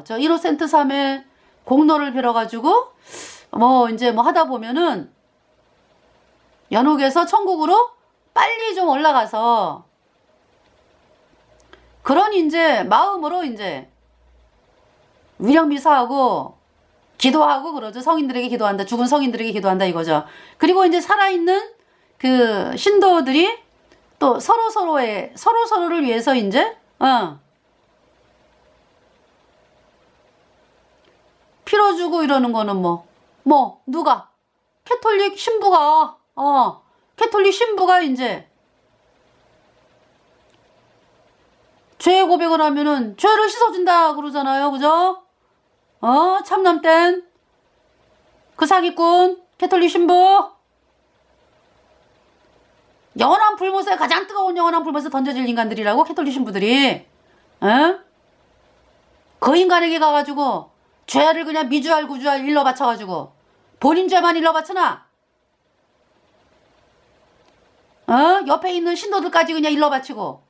저 이노센트 3의 공로를 빌어가지고, 이제 하다 보면은, 연옥에서 천국으로 빨리 좀 올라가서 그런 이제 마음으로 이제 위령미사하고 기도하고 그러죠. 성인들에게 기도한다. 죽은 성인들에게 기도한다 이거죠. 그리고 이제 살아있는 그 신도들이 또 서로를 위해서 이제, 빌어주고 이러는 거는 누가? 캐톨릭 신부가, 캐톨릭 신부가 이제, 죄 고백을 하면은 죄를 씻어준다 그러잖아요. 그죠? 참남땐 그 사기꾼 캐톨릭 신부 영원한 불못에 가장 뜨거운 영원한 불못에 던져질 인간들이라고 캐톨릭 신부들이 그 인간에게 가가지고 죄를 그냥 미주알 구주알 일러 바쳐가지고 본인 죄만 일러 바쳐나 옆에 있는 신도들까지 그냥 일러 바치고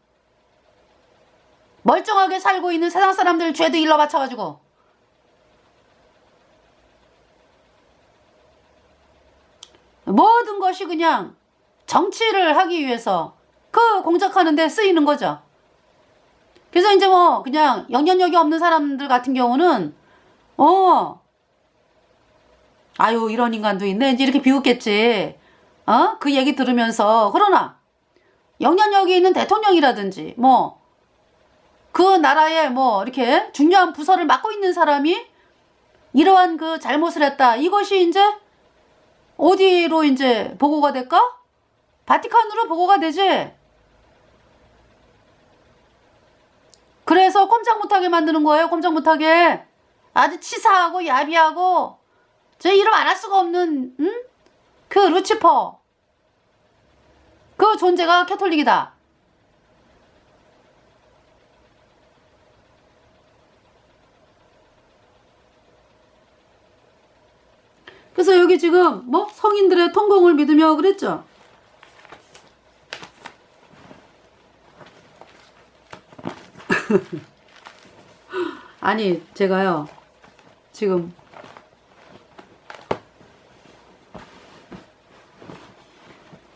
멀쩡하게 살고 있는 세상 사람들 죄도 일러 바쳐가지고 모든 것이 그냥 정치를 하기 위해서 그 공작하는 데 쓰이는 거죠. 그래서 이제 그냥 영향력이 없는 사람들 같은 경우는 아유 이런 인간도 있네 이제 이렇게 비웃겠지. 그 얘기 들으면서. 그러나 영향력이 있는 대통령이라든지 그 나라에 이렇게 중요한 부서를 맡고 있는 사람이 이러한 그 잘못을 했다. 이것이 이제 어디로 이제 보고가 될까? 바티칸으로 보고가 되지. 그래서 꼼짝 못하게 만드는 거예요. 꼼짝 못하게. 아주 치사하고 야비하고 제 이름 안 할 수가 없는 그 루치퍼. 그 존재가 캐톨릭이다. 그래서 여기 지금 성인들의 통공을 믿으며 그랬죠. 아니 제가요 지금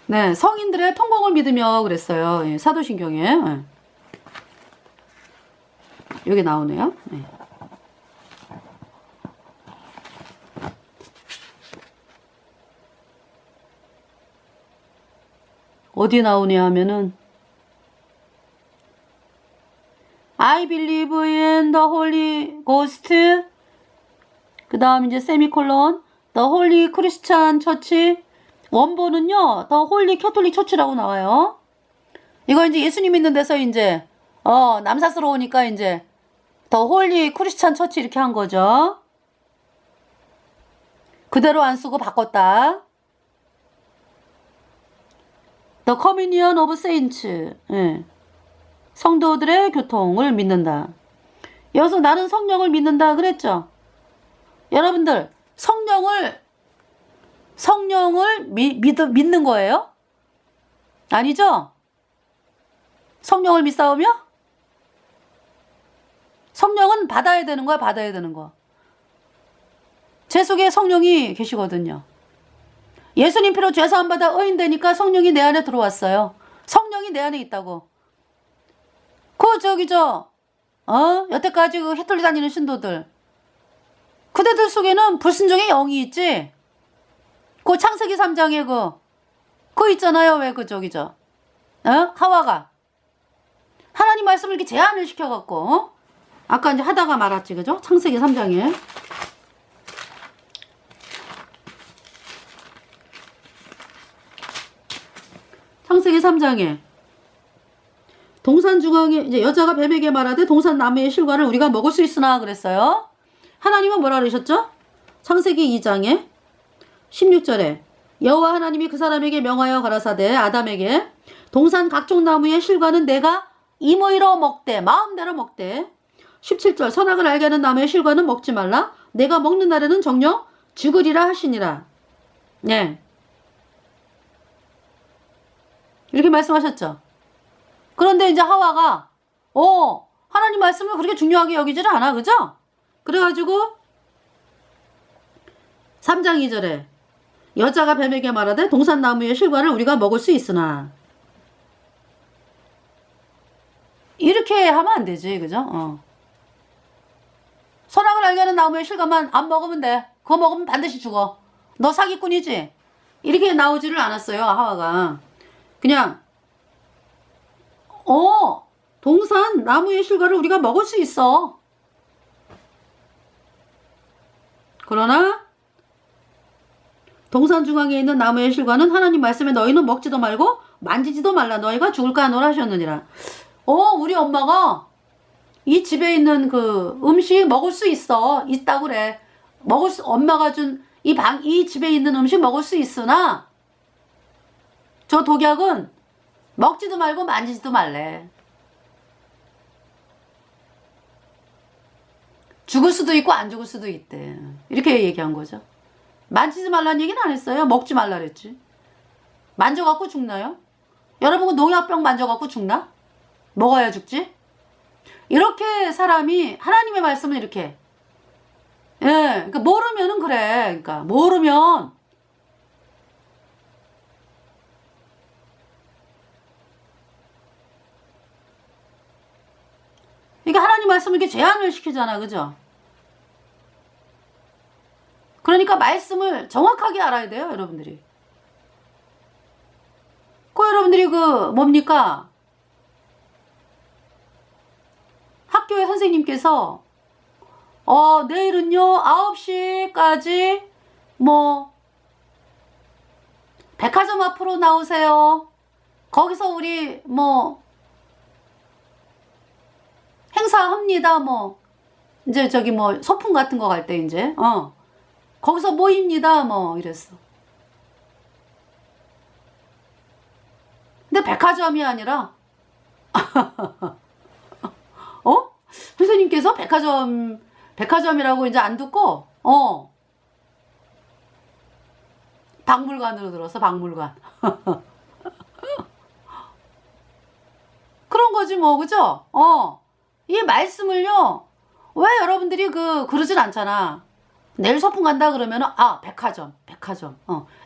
네 성인들의 통공을 믿으며 그랬어요. 예, 사도신경에 여기 나오네요. 네. 어디 나오냐 하면은 I believe in the Holy Ghost 그 다음 이제 세미콜론 The Holy Christian Church 원본은요 The Holy Catholic Church라고 나와요. 이거 이제 예수님 있는 데서 이제 남사스러우니까 이제 The Holy Christian Church 이렇게 한 거죠. 그대로 안 쓰고 바꿨다. The Communion of Saints 예. 성도들의 교통을 믿는다. 여기서 나는 성령을 믿는다 그랬죠. 여러분들 성령을 믿는 거예요? 아니죠? 성령을 믿사오며 성령은 받아야 되는 거야. 받아야 되는 거. 제 속에 성령이 계시거든요. 예수님 피로 죄사함 받아 의인되니까 성령이 내 안에 들어왔어요. 성령이 내 안에 있다고. 여태까지 그 캐톨릭 다니는 신도들. 그대들 속에는 불순종의 영이 있지. 그 창세기 3장에 그거 있잖아요. 왜 하와가. 하나님 말씀을 이렇게 제한을 시켜갖고, 아까 이제 하다가 말았지, 그죠? 창세기 3장에. 창세기 3장에. 동산 중앙에 이제 여자가 뱀에게 말하되 동산 나무의 실과를 우리가 먹을 수 있으나 그랬어요. 하나님은 뭐라 그러셨죠? 창세기 2장에 16절에 여호와 하나님이 그 사람에게 명하여 가라사대 아담에게 동산 각종 나무의 실과는 내가 임의로 먹되 마음대로 먹되 17절 선악을 알게 하는 나무의 실과는 먹지 말라 내가 먹는 날에는 정녕 죽으리라 하시니라. 네. 이렇게 말씀하셨죠. 그런데 이제 하와가 하나님 말씀을 그렇게 중요하게 여기지를 않아. 그죠? 그래가지고 3장 2절에 여자가 뱀에게 말하되 동산나무의 실과를 우리가 먹을 수 있으나 이렇게 하면 안 되지. 그죠? 선악을 알게 하는 나무의 실과만 안 먹으면 돼. 그거 먹으면 반드시 죽어. 너 사기꾼이지? 이렇게 나오지를 않았어요. 하와가. 그냥 동산 나무의 실과를 우리가 먹을 수 있어. 그러나 동산 중앙에 있는 나무의 실과는 하나님 말씀에 너희는 먹지도 말고 만지지도 말라. 너희가 죽을까 하노라 하셨느니라. 우리 엄마가 이 집에 있는 그 음식 먹을 수 있어. 있다고 그래. 엄마가 준 이 집에 있는 음식 먹을 수 있으나 저 독약은 먹지도 말고 만지지도 말래. 죽을 수도 있고 안 죽을 수도 있대. 이렇게 얘기한 거죠. 만지지 말라는 얘기는 안 했어요. 먹지 말라 그랬지. 만져갖고 죽나요? 여러분 농약병 만져갖고 죽나? 먹어야 죽지? 이렇게 사람이 하나님의 말씀을 이렇게 그러니까 모르면은 그래. 그러니까 모르면 그러니까 하나님 말씀을 이렇게 제한을 시키잖아. 그죠? 그러니까 말씀을 정확하게 알아야 돼요, 여러분들이. 여러분들이 뭡니까? 학교의 선생님께서 내일은요 9시까지 백화점 앞으로 나오세요. 거기서 우리 행사합니다. 이제 소풍 같은 거 갈 때 이제 거기서 모입니다. 이랬어. 근데 백화점이 아니라 선생님께서 백화점이라고 이제 안 듣고 박물관으로 들었어. 박물관. 그런 거지 그죠? 이 말씀을요 왜 여러분들이 그러진 않잖아. 내일 소풍 간다 그러면은 백화점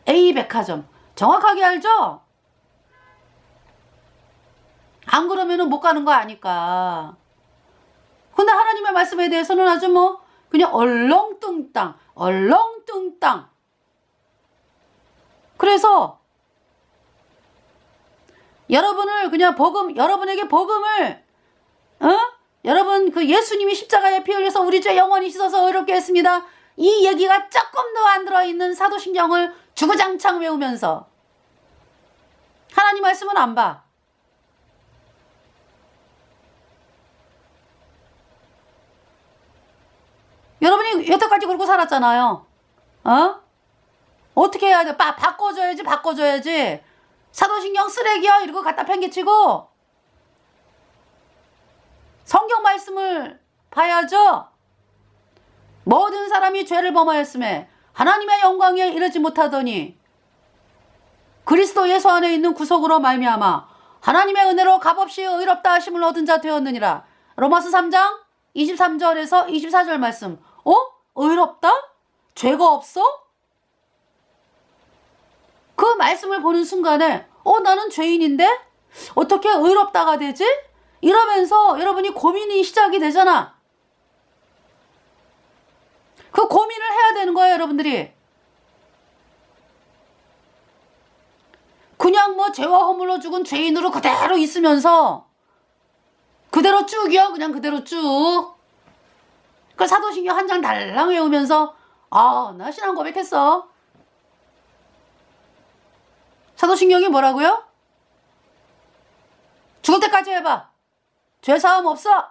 A 백화점 정확하게 알죠? 안 그러면은 못 가는 거 아니까. 근데 하나님의 말씀에 대해서는 아주 그냥 얼렁뚱땅 그래서 여러분을 그냥 여러분에게 복음을 여러분 예수님이 십자가에 피 흘려서 우리 죄 영원히 씻어서 의롭게 했습니다. 이 얘기가 조금도 안 들어있는 사도신경을 주구장창 외우면서 하나님 말씀은 안 봐. 여러분이 여태까지 그러고 살았잖아요. 어떻게 해야 돼? 바꿔줘야지. 사도신경 쓰레기야 이러고 갖다 팽개치고 성경 말씀을 봐야죠. 모든 사람이 죄를 범하였음에 하나님의 영광에 이르지 못하더니 그리스도 예수 안에 있는 구속으로 말미암아 하나님의 은혜로 값없이 의롭다 하심을 얻은 자 되었느니라. 로마서 3장 23절에서 24절 말씀. 의롭다? 죄가 없어? 그 말씀을 보는 순간에 나는 죄인인데 어떻게 의롭다가 되지? 이러면서 여러분이 고민이 시작이 되잖아. 그 고민을 해야 되는 거예요, 여러분들이. 그냥 죄와 허물로 죽은 죄인으로 그대로 있으면서 그대로 쭉이요. 그냥 그대로 쭉. 그 사도신경 한 장 달랑 외우면서 나 신앙 고백했어. 사도신경이 뭐라고요? 죽을 때까지 해봐. 죄사함 없어.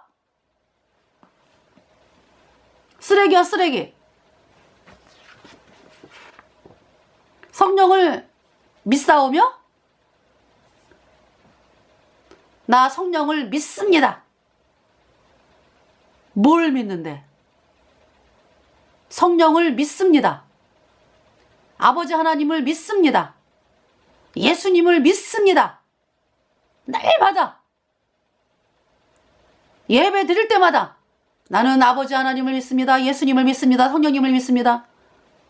쓰레기야 쓰레기. 성령을 믿사오며 나 성령을 믿습니다. 뭘 믿는데? 성령을 믿습니다. 아버지 하나님을 믿습니다. 예수님을 믿습니다. 날마다 예배 드릴 때마다 나는 아버지 하나님을 믿습니다. 예수님을 믿습니다. 성령님을 믿습니다.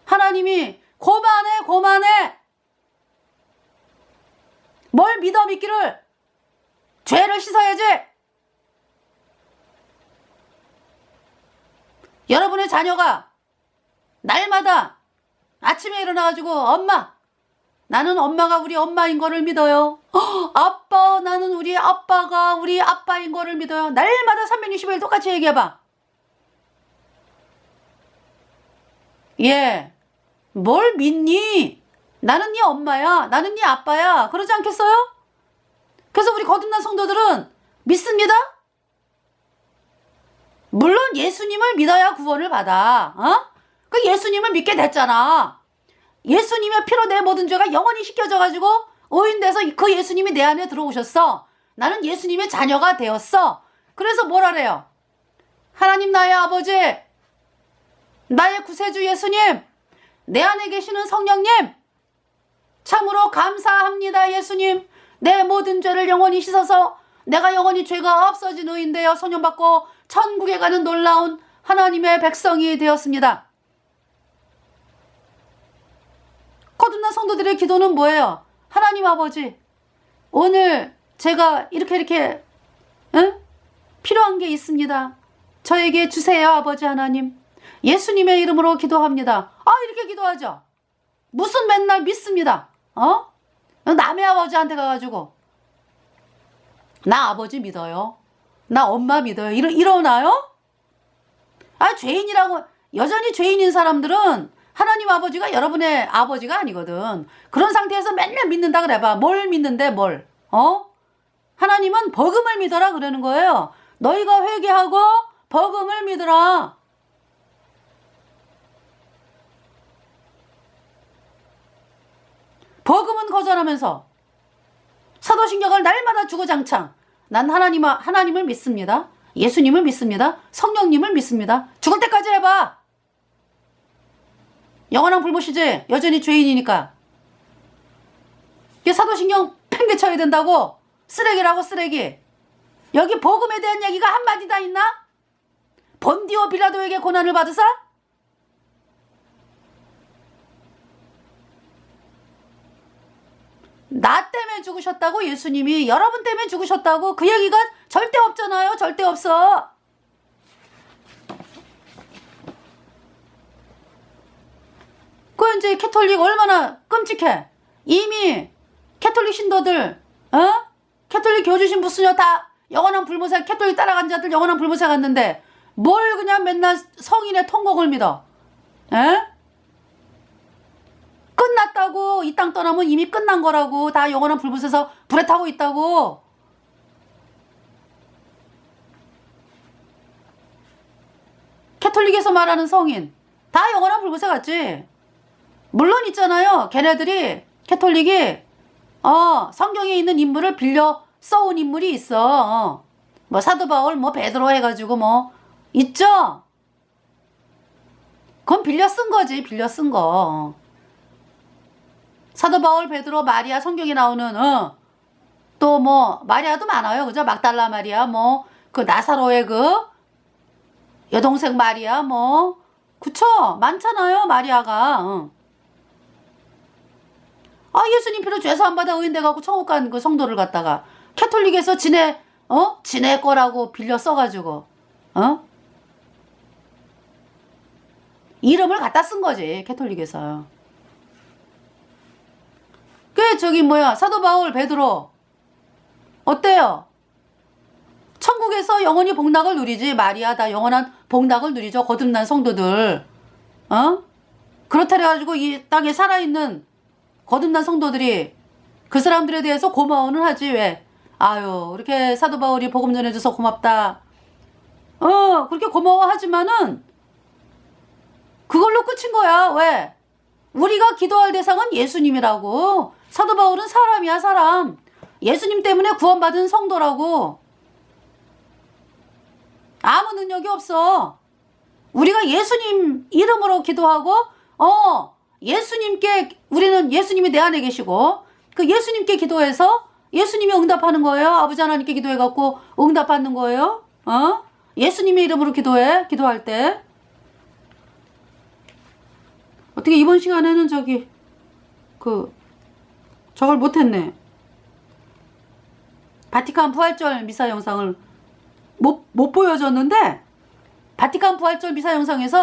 하나님이 고만해. 뭘 믿어 믿기를? 죄를 씻어야지. 여러분의 자녀가 날마다 아침에 일어나가지고 엄마 나는 엄마가 우리 엄마인 거를 믿어요. 아빠, 나는 우리 아빠가 우리 아빠인 거를 믿어요. 날마다 365일 똑같이 얘기해봐. 예, 뭘 믿니? 나는 네 엄마야. 나는 네 아빠야. 그러지 않겠어요? 그래서 우리 거듭난 성도들은 믿습니다. 물론 예수님을 믿어야 구원을 받아. 그 예수님을 믿게 됐잖아. 예수님의 피로 내 모든 죄가 영원히 씻겨져가지고 오인돼서 그 예수님이 내 안에 들어오셨어. 나는 예수님의 자녀가 되었어. 그래서 뭐라래요? 하나님 나의 아버지, 나의 구세주 예수님, 내 안에 계시는 성령님, 참으로 감사합니다. 예수님, 내 모든 죄를 영원히 씻어서 내가 영원히 죄가 없어진 의인 되어 소년받고 천국에 가는 놀라운 하나님의 백성이 되었습니다. 거듭난 성도들의 기도는 뭐예요? 하나님 아버지, 오늘 제가 이렇게 필요한 게 있습니다. 저에게 주세요. 아버지 하나님, 예수님의 이름으로 기도합니다. 이렇게 기도하죠. 무슨 맨날 믿습니다. 남의 아버지한테 가가지고 나 아버지 믿어요, 나 엄마 믿어요, 이러나요? 죄인이라고, 여전히 죄인인 사람들은 하나님 아버지가 여러분의 아버지가 아니거든. 그런 상태에서 맨날 믿는다 그래봐. 뭘 믿는데 뭘? 하나님은 복음을 믿어라 그러는 거예요. 너희가 회개하고 복음을 믿으라. 복음은 거절하면서 사도신경을 날마다 주구장창 난 하나님을 믿습니다. 예수님을 믿습니다. 성령님을 믿습니다. 죽을 때까지 해봐. 영원한 불못이지. 여전히 죄인이니까. 이게 사도신경 팽개쳐야 된다고. 쓰레기라고, 쓰레기. 여기 복음에 대한 얘기가 한마디 다 있나? 본디오 빌라도에게 고난을 받으사? 나 때문에 죽으셨다고. 예수님이 여러분 때문에 죽으셨다고. 그 얘기가 절대 없잖아요. 절대 없어. 그 이제 캐톨릭 얼마나 끔찍해. 이미 캐톨릭 신도들, 캐톨릭 교주 신부 수녀 다 영원한 불못에, 캐톨릭 따라간 자들 영원한 불못에 갔는데 뭘 그냥 맨날 성인의 통곡을 믿어? 끝났다고. 이 땅 떠나면 이미 끝난 거라고. 다 영원한 불못에서 불에 타고 있다고. 캐톨릭에서 말하는 성인 다 영원한 불못에 갔지. 물론 있잖아요, 걔네들이, 캐톨릭이 성경에 있는 인물을 빌려 써온 인물이 있어. 뭐 사도 바울, 뭐 베드로 해가지고 뭐 있죠. 그건 빌려 쓴 거지. 빌려 쓴 거. 사도 바울, 베드로, 마리아, 성경에 나오는 또 뭐 마리아도 많아요. 그죠? 막달라 마리아, 뭐 그 나사로의 그 여동생 마리아, 뭐 그쵸? 많잖아요, 마리아가. 예수님 피로 죄 사함 받아 의인돼 갖고 천국 간 그 성도를 갖다가 캐톨릭에서 지네 거라고 빌려 써가지고 이름을 갖다 쓴 거지, 캐톨릭에서. 그 저기 뭐야, 사도 바울, 베드로 어때요? 천국에서 영원히 복락을 누리지. 마리아 다 영원한 복락을 누리죠. 거듭난 성도들. 그렇다 해가지고 이 땅에 살아있는 거듭난 성도들이 그 사람들에 대해서 고마워는 하지. 왜? 아유, 이렇게 사도 바울이 복음 전해줘서 고맙다. 그렇게 고마워하지만은 그걸로 끝인 거야. 왜? 우리가 기도할 대상은 예수님이라고. 사도 바울은 사람이야, 사람. 예수님 때문에 구원받은 성도라고. 아무 능력이 없어. 우리가 예수님 이름으로 기도하고 예수님께, 우리는 예수님이 내 안에 계시고 그 예수님께 기도해서 예수님이 응답하는 거예요. 아버지 하나님께 기도해갖고 응답받는 거예요. 예수님의 이름으로 기도할 때. 어떻게 이번 시간에는 저걸 못했네. 바티칸 부활절 미사 영상을 못 보여줬는데, 바티칸 부활절 미사 영상에서